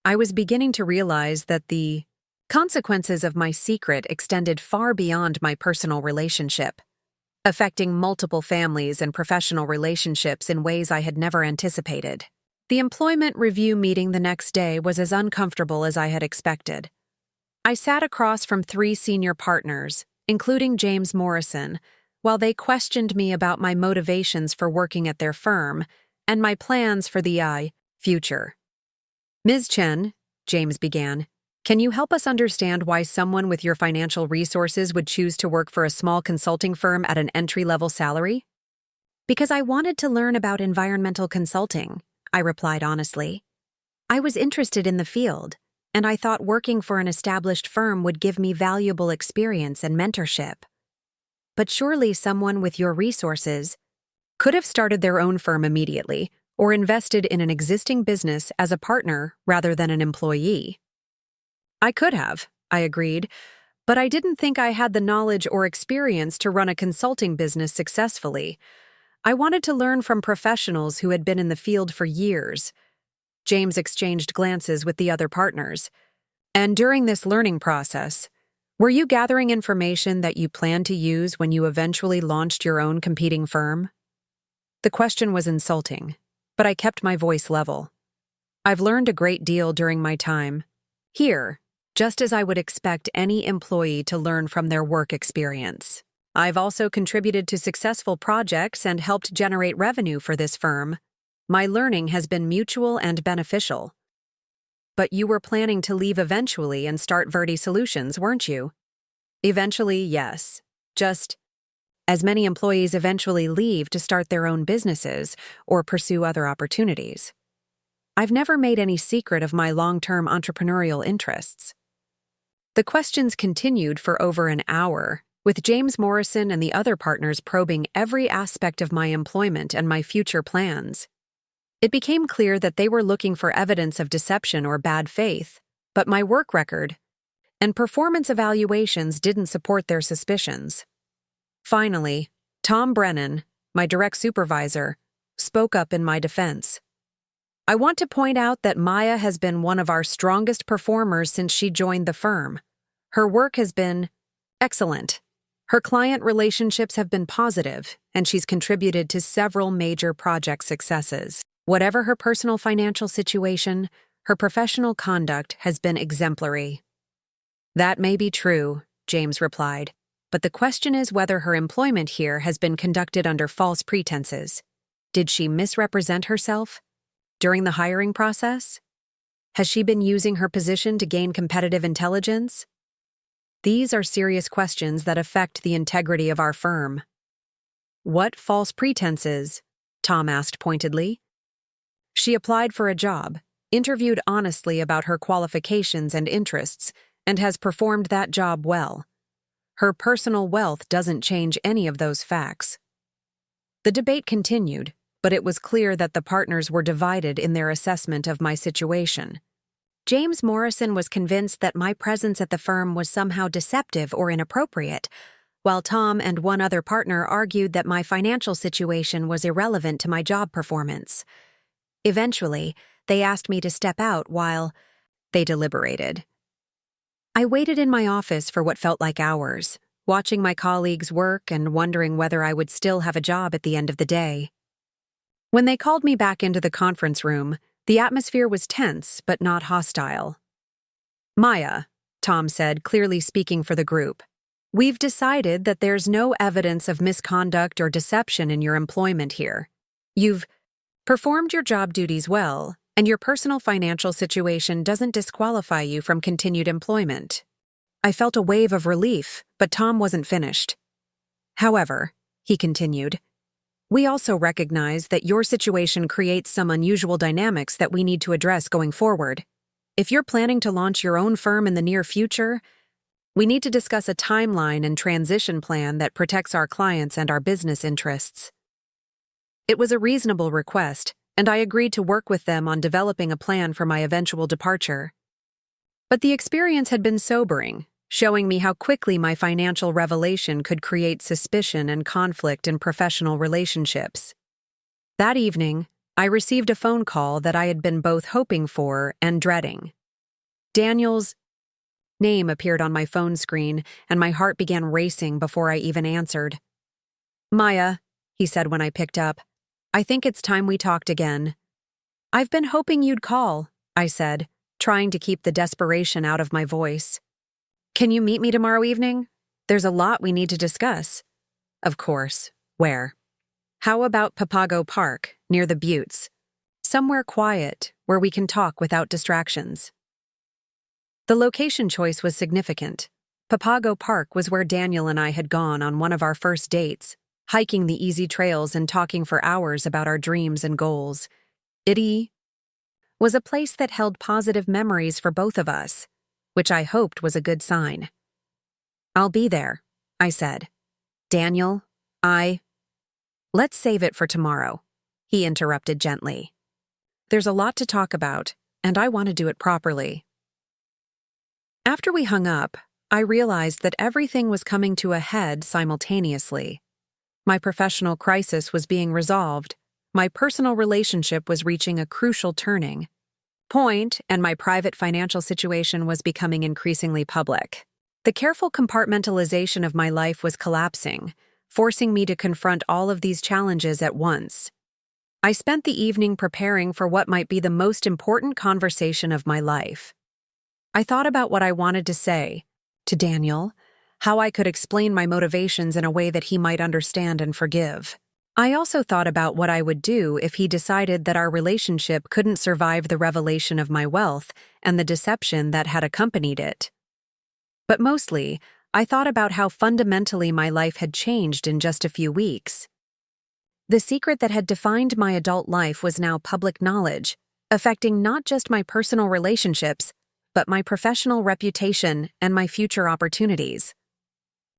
I was beginning to realize that the consequences of my secret extended far beyond my personal relationship, affecting multiple families and professional relationships in ways I had never anticipated. The employment review meeting the next day was as uncomfortable as I had expected. I sat across from 3 senior partners, including James Morrison, while they questioned me about my motivations for working at their firm and my plans for the future. "Ms. Chen," James began, "can you help us understand why someone with your financial resources would choose to work for a small consulting firm at an entry-level salary?" "Because I wanted to learn about environmental consulting," I replied honestly. "I was interested in the field, and I thought working for an established firm would give me valuable experience and mentorship. But surely someone with your resources could have started their own firm immediately or invested in an existing business as a partner rather than an employee." "I could have," I agreed, "but I didn't think I had the knowledge or experience to run a consulting business successfully. I wanted to learn from professionals who had been in the field for years." James exchanged glances with the other partners. And during this learning process, were you gathering information that you planned to use when you eventually launched your own competing firm? The question was insulting, but I kept my voice level. I've learned a great deal during my time here, just as I would expect any employee to learn from their work experience. I've also contributed to successful projects and helped generate revenue for this firm. My learning has been mutual and beneficial. But you were planning to leave eventually and start Verdi Solutions, weren't you? Eventually, yes. Just as many employees eventually leave to start their own businesses or pursue other opportunities. I've never made any secret of my long-term entrepreneurial interests. The questions continued for over an hour, with James Morrison and the other partners probing every aspect of my employment and my future plans. It became clear that they were looking for evidence of deception or bad faith, but my work record and performance evaluations didn't support their suspicions. Finally, Tom Brennan, my direct supervisor, spoke up in my defense. I want to point out that Maya has been one of our strongest performers since she joined the firm. Her work has been excellent. Her client relationships have been positive, and she's contributed to several major project successes. Whatever her personal financial situation, her professional conduct has been exemplary. That may be true, James replied, but the question is whether her employment here has been conducted under false pretenses. Did she misrepresent herself during the hiring process? Has she been using her position to gain competitive intelligence? These are serious questions that affect the integrity of our firm. What false pretenses? Tom asked pointedly. She applied for a job, interviewed honestly about her qualifications and interests, and has performed that job well. Her personal wealth doesn't change any of those facts. The debate continued, but it was clear that the partners were divided in their assessment of my situation. James Morrison was convinced that my presence at the firm was somehow deceptive or inappropriate, while Tom and one other partner argued that my financial situation was irrelevant to my job performance. Eventually, they asked me to step out while they deliberated. I waited in my office for what felt like hours, watching my colleagues work and wondering whether I would still have a job at the end of the day. When they called me back into the conference room, the atmosphere was tense but not hostile. Maya, Tom said, clearly speaking for the group, we've decided that there's no evidence of misconduct or deception in your employment here. You've performed your job duties well, and your personal financial situation doesn't disqualify you from continued employment. I felt a wave of relief, but Tom wasn't finished. However, he continued, we also recognize that your situation creates some unusual dynamics that we need to address going forward. If you're planning to launch your own firm in the near future, we need to discuss a timeline and transition plan that protects our clients and our business interests. It was a reasonable request, and I agreed to work with them on developing a plan for my eventual departure. But the experience had been sobering, showing me how quickly my financial revelation could create suspicion and conflict in professional relationships. That evening, I received a phone call that I had been both hoping for and dreading. Daniel's name appeared on my phone screen, and my heart began racing before I even answered. Maya, he said when I picked up, I think it's time we talked again. I've been hoping you'd call, I said, trying to keep the desperation out of my voice. Can you meet me tomorrow evening? There's a lot we need to discuss. Of course. Where? How about Papago Park, near the Buttes? Somewhere quiet, where we can talk without distractions. The location choice was significant. Papago Park was where Daniel and I had gone on one of our first dates, hiking the easy trails and talking for hours about our dreams and goals. It was a place that held positive memories for both of us, which I hoped was a good sign. I'll be there, I said. Daniel, Let's save it for tomorrow, he interrupted gently. There's a lot to talk about, and I want to do it properly. After we hung up, I realized that everything was coming to a head simultaneously. My professional crisis was being resolved. My personal relationship was reaching a crucial turning. point, and my private financial situation was becoming increasingly public. The careful compartmentalization of my life was collapsing, forcing me to confront all of these challenges at once. I spent the evening preparing for what might be the most important conversation of my life. I thought about what I wanted to say to Daniel, how I could explain my motivations in a way that he might understand and forgive. I also thought about what I would do if he decided that our relationship couldn't survive the revelation of my wealth and the deception that had accompanied it. But mostly, I thought about how fundamentally my life had changed in just a few weeks. The secret that had defined my adult life was now public knowledge, affecting not just my personal relationships, but my professional reputation and my future opportunities.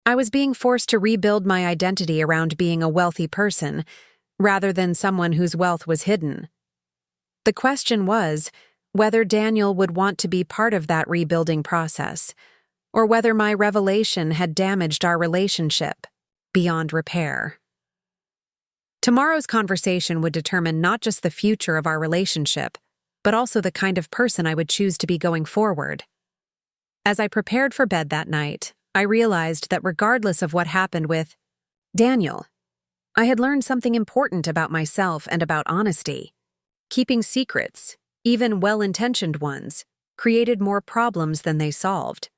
I was being forced to rebuild my identity around being a wealthy person, rather than someone whose wealth was hidden. The question was whether Daniel would want to be part of that rebuilding process, or whether my revelation had damaged our relationship beyond repair. Tomorrow's conversation would determine not just the future of our relationship, but also the kind of person I would choose to be going forward. As I prepared for bed that night, I realized that regardless of what happened with Daniel, I had learned something important about myself and about honesty. Keeping secrets, even well-intentioned ones, created more problems than they solved.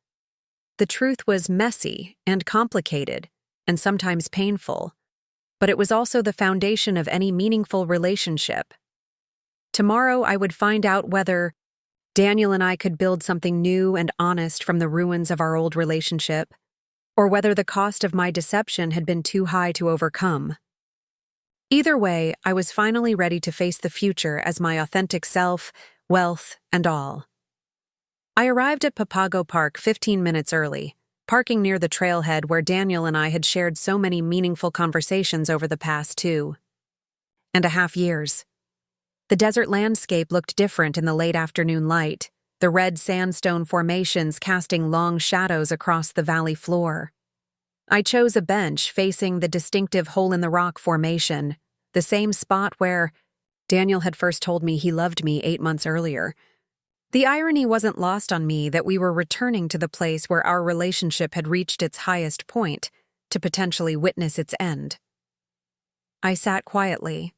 The truth was messy and complicated, and sometimes painful, but it was also the foundation of any meaningful relationship. Tomorrow I would find out whether Daniel and I could build something new and honest from the ruins of our old relationship, or whether the cost of my deception had been too high to overcome. Either way, I was finally ready to face the future as my authentic self, wealth, and all. I arrived at Papago Park 15 minutes early, parking near the trailhead where Daniel and I had shared so many meaningful conversations over the past 2.5 years. The desert landscape looked different in the late afternoon light, the red sandstone formations casting long shadows across the valley floor. I chose a bench facing the distinctive hole-in-the-rock formation, the same spot where Daniel had first told me he loved me 8 months earlier. The irony wasn't lost on me that we were returning to the place where our relationship had reached its highest point, to potentially witness its end. I sat quietly,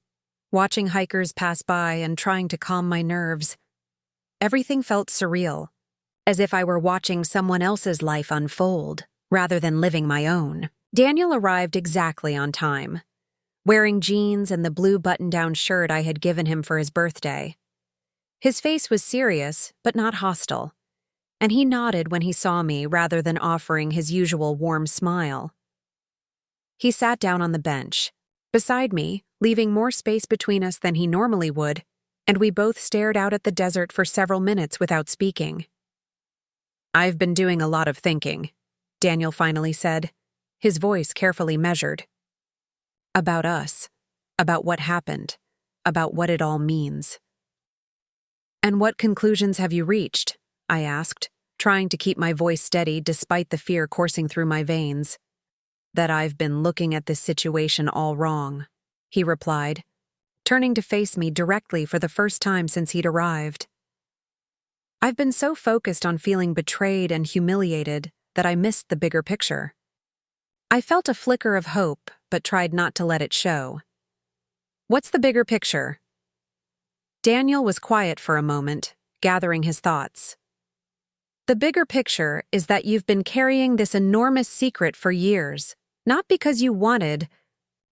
watching hikers pass by and trying to calm my nerves. Everything felt surreal, as if I were watching someone else's life unfold, rather than living my own. Daniel arrived exactly on time, wearing jeans and the blue button-down shirt I had given him for his birthday. His face was serious, but not hostile, and he nodded when he saw me rather than offering his usual warm smile. He sat down on the bench, beside me, leaving more space between us than he normally would, and we both stared out at the desert for several minutes without speaking. "I've been doing a lot of thinking," Daniel finally said, his voice carefully measured. "About us, about what happened, about what it all means." "And what conclusions have you reached?" I asked, trying to keep my voice steady despite the fear coursing through my veins. "That I've been looking at this situation all wrong," he replied, turning to face me directly for the first time since he'd arrived. I've been so focused on feeling betrayed and humiliated that I missed the bigger picture. I felt a flicker of hope, but tried not to let it show. "What's the bigger picture?" Daniel was quiet for a moment, gathering his thoughts. "The bigger picture is that you've been carrying this enormous secret for years, not because you wanted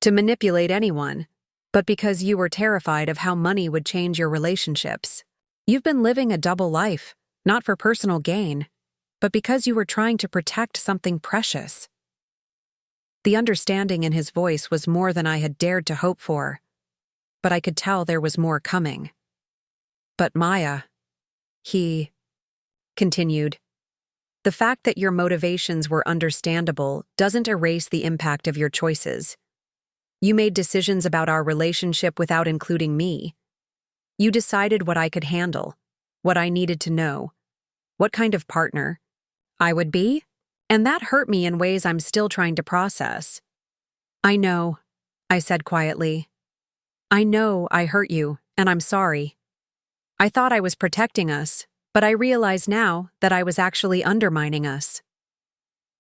to manipulate anyone, but because you were terrified of how money would change your relationships. You've been living a double life, not for personal gain, but because you were trying to protect something precious." The understanding in his voice was more than I had dared to hope for, but I could tell there was more coming. "But Maya," he continued, "the fact that your motivations were understandable doesn't erase the impact of your choices. You made decisions about our relationship without including me. You decided what I could handle, what I needed to know, what kind of partner I would be, and that hurt me in ways I'm still trying to process." "I know," I said quietly. "I know I hurt you, and I'm sorry." I thought I was protecting us, but I realize now that I was actually undermining us.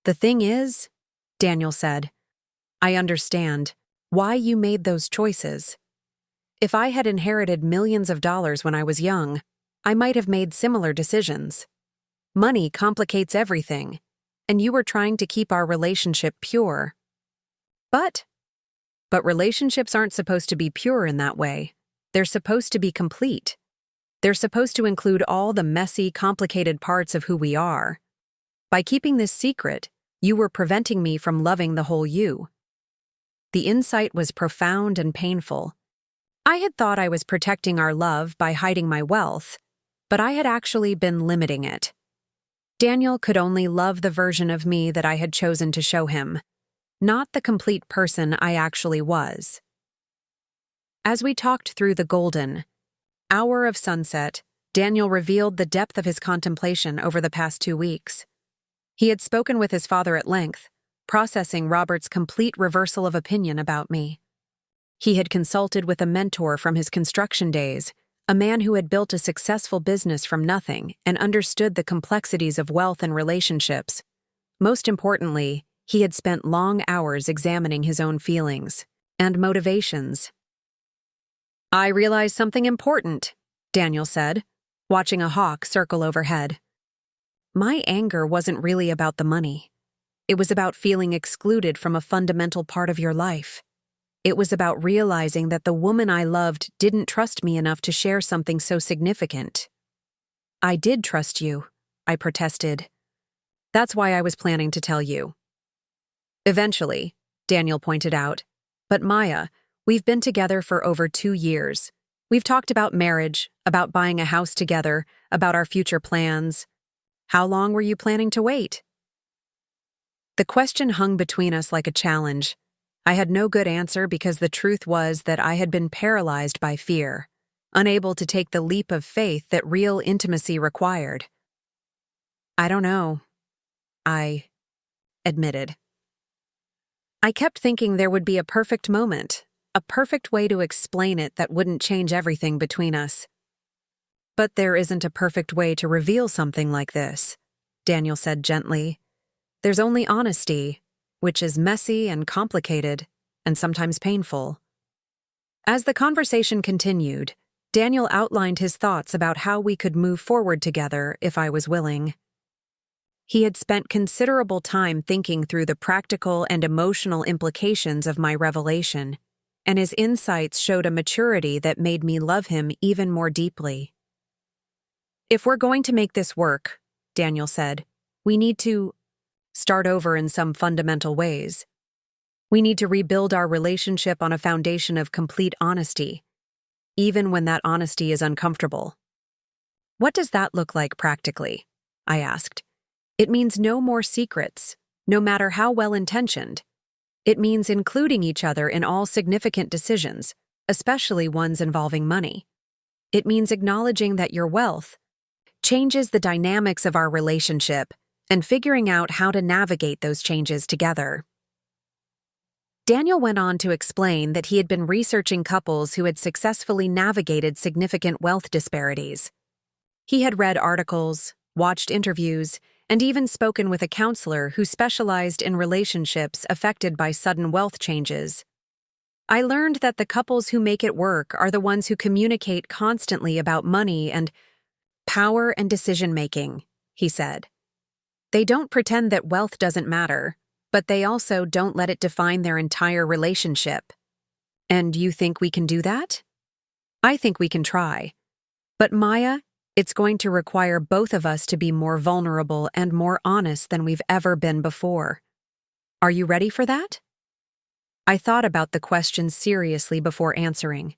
The thing is, Daniel said, I understand why you made those choices. If I had inherited millions of dollars when I was young, I might have made similar decisions. Money complicates everything, and you were trying to keep our relationship pure. But relationships aren't supposed to be pure in that way. They're supposed to be complete. They're supposed to include all the messy, complicated parts of who we are. By keeping this secret, you were preventing me from loving the whole you. The insight was profound and painful. I had thought I was protecting our love by hiding my wealth, but I had actually been limiting it. Daniel could only love the version of me that I had chosen to show him, not the complete person I actually was. As we talked through the golden hour of sunset, Daniel revealed the depth of his contemplation over the past 2 weeks. He had spoken with his father at length, processing Robert's complete reversal of opinion about me. He had consulted with a mentor from his construction days, a man who had built a successful business from nothing and understood the complexities of wealth and relationships. Most importantly, he had spent long hours examining his own feelings and motivations. I realized something important, Daniel said, watching a hawk circle overhead. My anger wasn't really about the money. It was about feeling excluded from a fundamental part of your life. It was about realizing that the woman I loved didn't trust me enough to share something so significant. I did trust you, I protested. That's why I was planning to tell you. Eventually, Daniel pointed out, but Maya, we've been together for over 2 years. We've talked about marriage, about buying a house together, about our future plans. How long were you planning to wait? The question hung between us like a challenge. I had no good answer because the truth was that I had been paralyzed by fear, unable to take the leap of faith that real intimacy required. I don't know, I admitted. I kept thinking there would be a perfect moment, a perfect way to explain it that wouldn't change everything between us. But there isn't a perfect way to reveal something like this, Daniel said gently. There's only honesty, which is messy and complicated, and sometimes painful. As the conversation continued, Daniel outlined his thoughts about how we could move forward together if I was willing. He had spent considerable time thinking through the practical and emotional implications of my revelation, and his insights showed a maturity that made me love him even more deeply. If we're going to make this work, Daniel said, we need to start over in some fundamental ways. We need to rebuild our relationship on a foundation of complete honesty, even when that honesty is uncomfortable. What does that look like practically? I asked. It means no more secrets, no matter how well-intentioned. It means including each other in all significant decisions, especially ones involving money. It means acknowledging that your wealth changes the dynamics of our relationship and figuring out how to navigate those changes together. Daniel went on to explain that he had been researching couples who had successfully navigated significant wealth disparities. He had read articles, watched interviews, and even spoken with a counselor who specialized in relationships affected by sudden wealth changes. I learned that the couples who make it work are the ones who communicate constantly about money and power and decision-making, he said. They don't pretend that wealth doesn't matter, but they also don't let it define their entire relationship. And you think we can do that? I think we can try. But Maya, it's going to require both of us to be more vulnerable and more honest than we've ever been before. Are you ready for that? I thought about the question seriously before answering.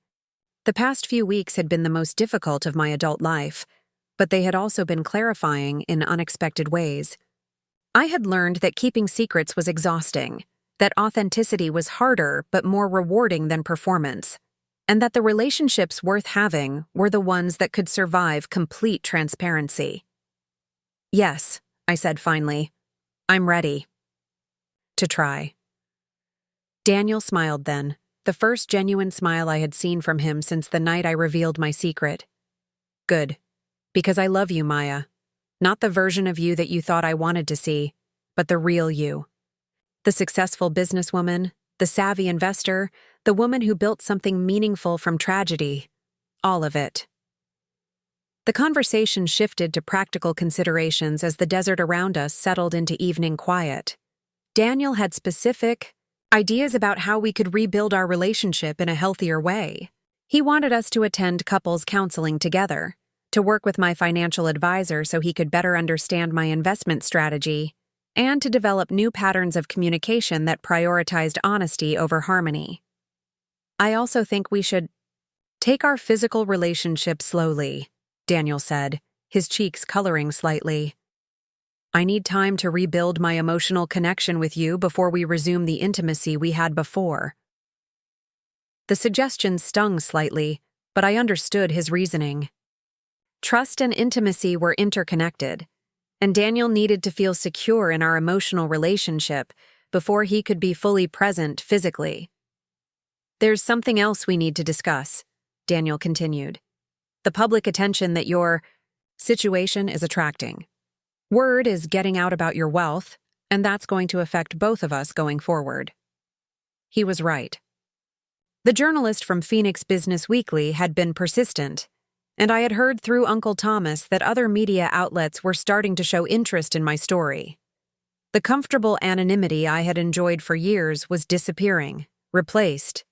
The past few weeks had been the most difficult of my adult life, but they had also been clarifying in unexpected ways. I had learned that keeping secrets was exhausting, that authenticity was harder but more rewarding than performance, and that the relationships worth having were the ones that could survive complete transparency. Yes, I said finally, I'm ready to try. Daniel smiled then, the first genuine smile I had seen from him since the night I revealed my secret. Good. Because I love you, Maya. Not the version of you that you thought I wanted to see, but the real you. The successful businesswoman, the savvy investor, the woman who built something meaningful from tragedy. All of it. The conversation shifted to practical considerations as the desert around us settled into evening quiet. Daniel had specific ideas about how we could rebuild our relationship in a healthier way. He wanted us to attend couples counseling together, to work with my financial advisor so he could better understand my investment strategy, and to develop new patterns of communication that prioritized honesty over harmony. I also think we should take our physical relationship slowly, Daniel said, his cheeks coloring slightly. I need time to rebuild my emotional connection with you before we resume the intimacy we had before. The suggestion stung slightly, but I understood his reasoning. Trust and intimacy were interconnected, and Daniel needed to feel secure in our emotional relationship before he could be fully present physically. There's something else we need to discuss, Daniel continued. The public attention that your situation is attracting. Word is getting out about your wealth, and that's going to affect both of us going forward. He was right. The journalist from Phoenix Business Weekly had been persistent, and I had heard through Uncle Thomas that other media outlets were starting to show interest in my story. The comfortable anonymity I had enjoyed for years was disappearing, replaced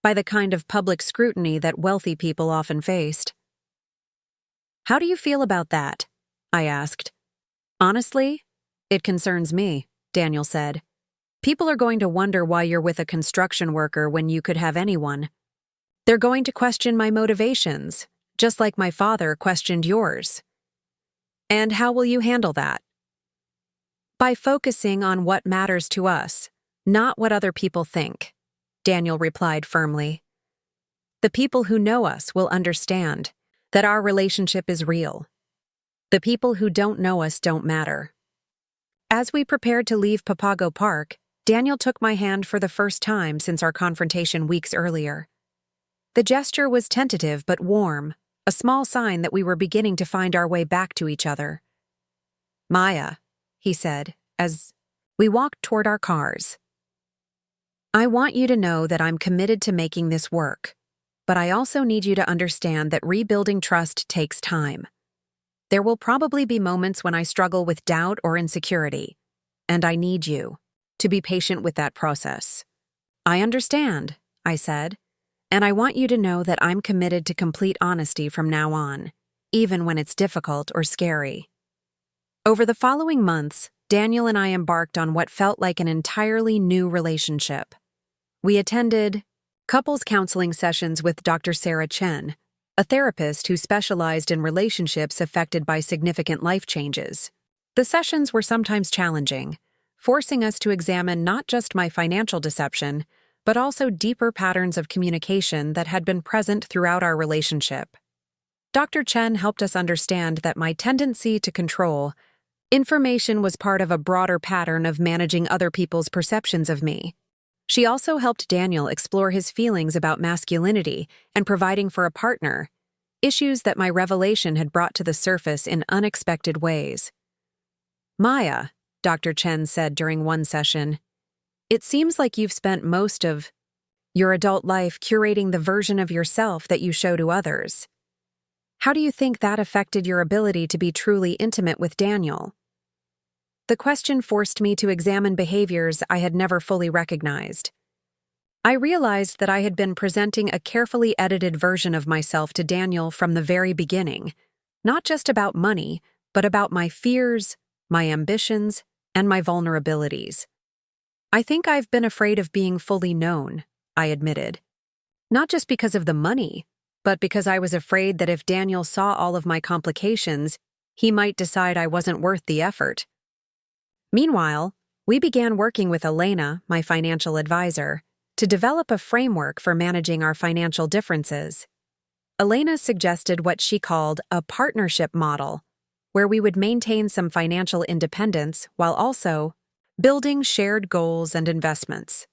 by the kind of public scrutiny that wealthy people often faced. How do you feel about that? I asked. Honestly, it concerns me, Daniel said. People are going to wonder why you're with a construction worker when you could have anyone. They're going to question my motivations, just like my father questioned yours. And how will you handle that? By focusing on what matters to us, not what other people think, Daniel replied firmly. The people who know us will understand that our relationship is real. The people who don't know us don't matter. As we prepared to leave Papago Park, Daniel took my hand for the first time since our confrontation weeks earlier. The gesture was tentative but warm, a small sign that we were beginning to find our way back to each other. Maya, he said, as we walked toward our cars. I want you to know that I'm committed to making this work, but I also need you to understand that rebuilding trust takes time. There will probably be moments when I struggle with doubt or insecurity, and I need you to be patient with that process. I understand, I said, and I want you to know that I'm committed to complete honesty from now on, even when it's difficult or scary. Over the following months, Daniel and I embarked on what felt like an entirely new relationship. We attended couples counseling sessions with Dr. Linda Chen, a therapist who specialized in relationships affected by significant life changes. The sessions were sometimes challenging, forcing us to examine not just my financial deception, but also deeper patterns of communication that had been present throughout our relationship. Dr. Chen helped us understand that my tendency to control information was part of a broader pattern of managing other people's perceptions of me. She also helped Daniel explore his feelings about masculinity and providing for a partner, issues that my revelation had brought to the surface in unexpected ways. Maya, Dr. Chen said during one session, it seems like you've spent most of your adult life curating the version of yourself that you show to others. How do you think that affected your ability to be truly intimate with Daniel? The question forced me to examine behaviors I had never fully recognized. I realized that I had been presenting a carefully edited version of myself to Daniel from the very beginning, not just about money, but about my fears, my ambitions, and my vulnerabilities. I think I've been afraid of being fully known, I admitted. Not just because of the money, but because I was afraid that if Daniel saw all of my complications, he might decide I wasn't worth the effort. Meanwhile, we began working with Elena, my financial advisor, to develop a framework for managing our financial differences. Elena suggested what she called a partnership model, where we would maintain some financial independence while also building shared goals and investments.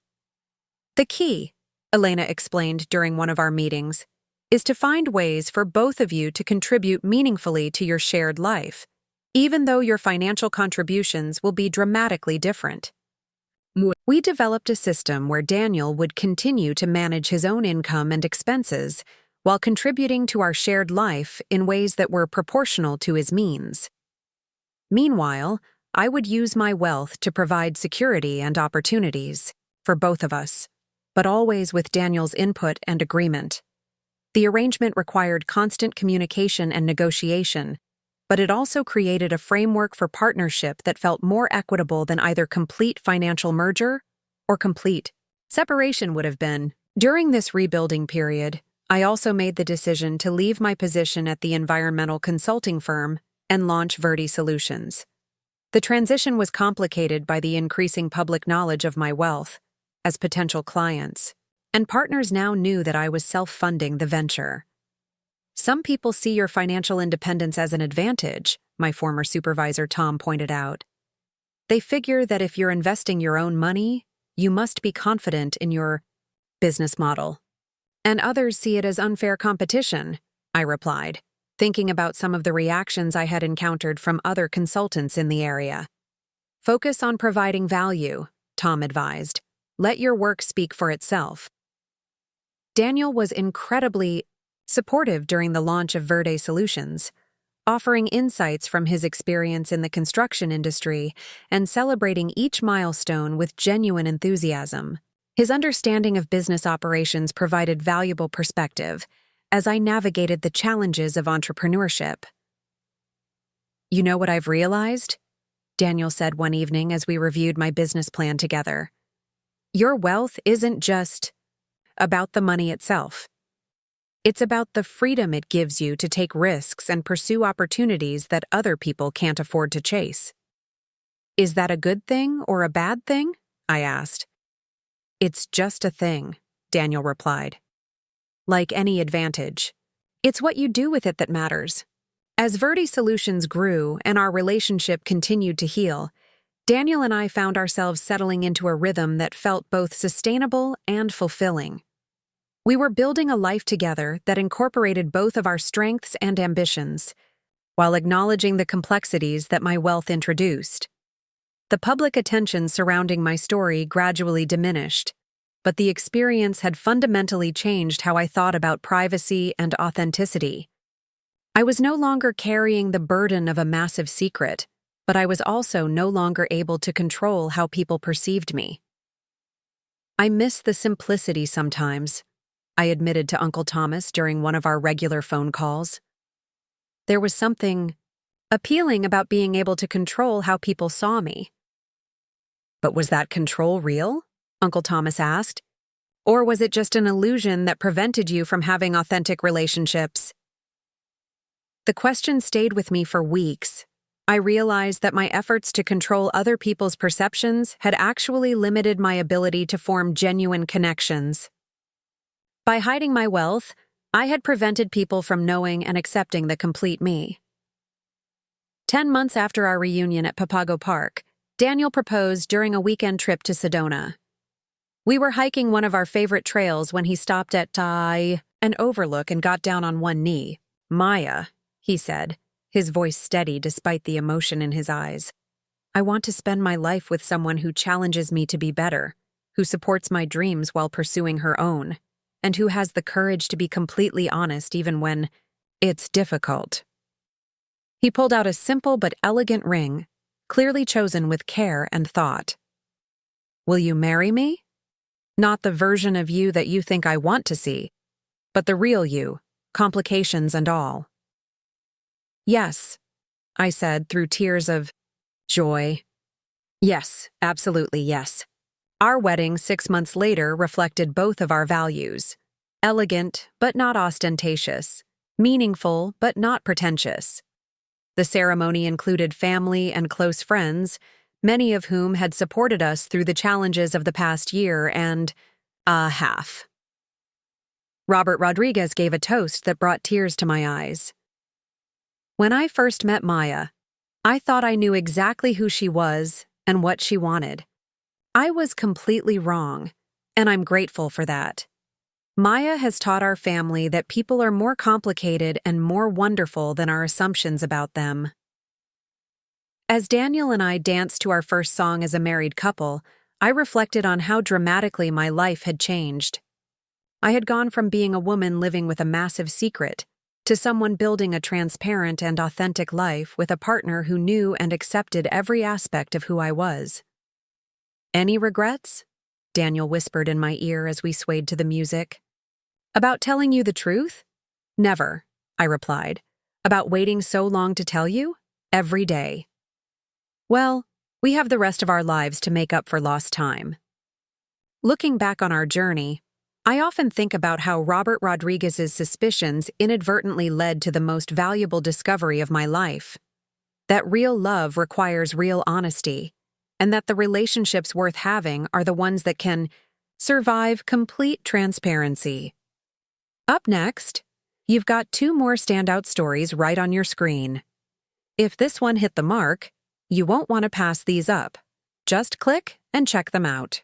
The key, Elena explained during one of our meetings, is to find ways for both of you to contribute meaningfully to your shared life, even though your financial contributions will be dramatically different. We developed a system where Daniel would continue to manage his own income and expenses while contributing to our shared life in ways that were proportional to his means. Meanwhile, I would use my wealth to provide security and opportunities for both of us, but always with Daniel's input and agreement. The arrangement required constant communication and negotiation, but it also created a framework for partnership that felt more equitable than either complete financial merger or complete separation would have been. During this rebuilding period, I also made the decision to leave my position at the environmental consulting firm and launch Verde Solutions. The transition was complicated by the increasing public knowledge of my wealth as potential clients, and partners now knew that I was self-funding the venture. Some people see your financial independence as an advantage, my former supervisor Tom pointed out. They figure that if you're investing your own money, you must be confident in your business model. And others see it as unfair competition, I replied, thinking about some of the reactions I had encountered from other consultants in the area. Focus on providing value, Tom advised. Let your work speak for itself. Daniel was incredibly supportive during the launch of Verde Solutions, offering insights from his experience in the construction industry and celebrating each milestone with genuine enthusiasm. His understanding of business operations provided valuable perspective as I navigated the challenges of entrepreneurship. "You know what I've realized?" Daniel said one evening as we reviewed my business plan together. "Your wealth isn't just about the money itself. It's about the freedom it gives you to take risks and pursue opportunities that other people can't afford to chase." "Is that a good thing or a bad thing?" I asked. "It's just a thing," Daniel replied. "Like any advantage. It's what you do with it that matters." As Verde Solutions grew and our relationship continued to heal, Daniel and I found ourselves settling into a rhythm that felt both sustainable and fulfilling. We were building a life together that incorporated both of our strengths and ambitions, while acknowledging the complexities that my wealth introduced. The public attention surrounding my story gradually diminished, but the experience had fundamentally changed how I thought about privacy and authenticity. I was no longer carrying the burden of a massive secret, but I was also no longer able to control how people perceived me. "I miss the simplicity sometimes," I admitted to Uncle Thomas during one of our regular phone calls. There was something appealing about being able to control how people saw me. "But was that control real?" Uncle Thomas asked. "Or was it just an illusion that prevented you from having authentic relationships?" The question stayed with me for weeks. I realized that my efforts to control other people's perceptions had actually limited my ability to form genuine connections. By hiding my wealth, I had prevented people from knowing and accepting the complete me. 10 months after our reunion at Papago Park, Daniel proposed during a weekend trip to Sedona. We were hiking one of our favorite trails when he stopped at an overlook and got down on one knee. "Maya," he said, his voice steady despite the emotion in his eyes. "I want to spend my life with someone who challenges me to be better, who supports my dreams while pursuing her own, and who has the courage to be completely honest even when it's difficult." He pulled out a simple but elegant ring, clearly chosen with care and thought. "Will you marry me? Not the version of you that you think I want to see, but the real you, complications and all." "Yes," I said through tears of joy. "Yes, absolutely yes." Our wedding 6 months later reflected both of our values: elegant but not ostentatious, meaningful but not pretentious. The ceremony included family and close friends, many of whom had supported us through the challenges of the past year and a half. Robert Rodriguez gave a toast that brought tears to my eyes. "When I first met Maya, I thought I knew exactly who she was and what she wanted. I was completely wrong, and I'm grateful for that. Maya has taught our family that people are more complicated and more wonderful than our assumptions about them. As Daniel and I danced to our first song as a married couple, I reflected on how dramatically my life had changed. I had gone from being a woman living with a massive secret to someone building a transparent and authentic life with a partner who knew and accepted every aspect of who I was. "Any regrets?" Daniel whispered in my ear as we swayed to the music. "About telling you the truth? Never," I replied. "About waiting so long to tell you? Every day." Well, we have the rest of our lives to make up for lost time. Looking back on our journey, I often think about how Robert Rodriguez's suspicions inadvertently led to the most valuable discovery of my life. That real love requires real honesty, and that the relationships worth having are the ones that can survive complete transparency. Up next, you've got 2 more standout stories right on your screen. If this one hit the mark, you won't want to pass these up. Just click and check them out.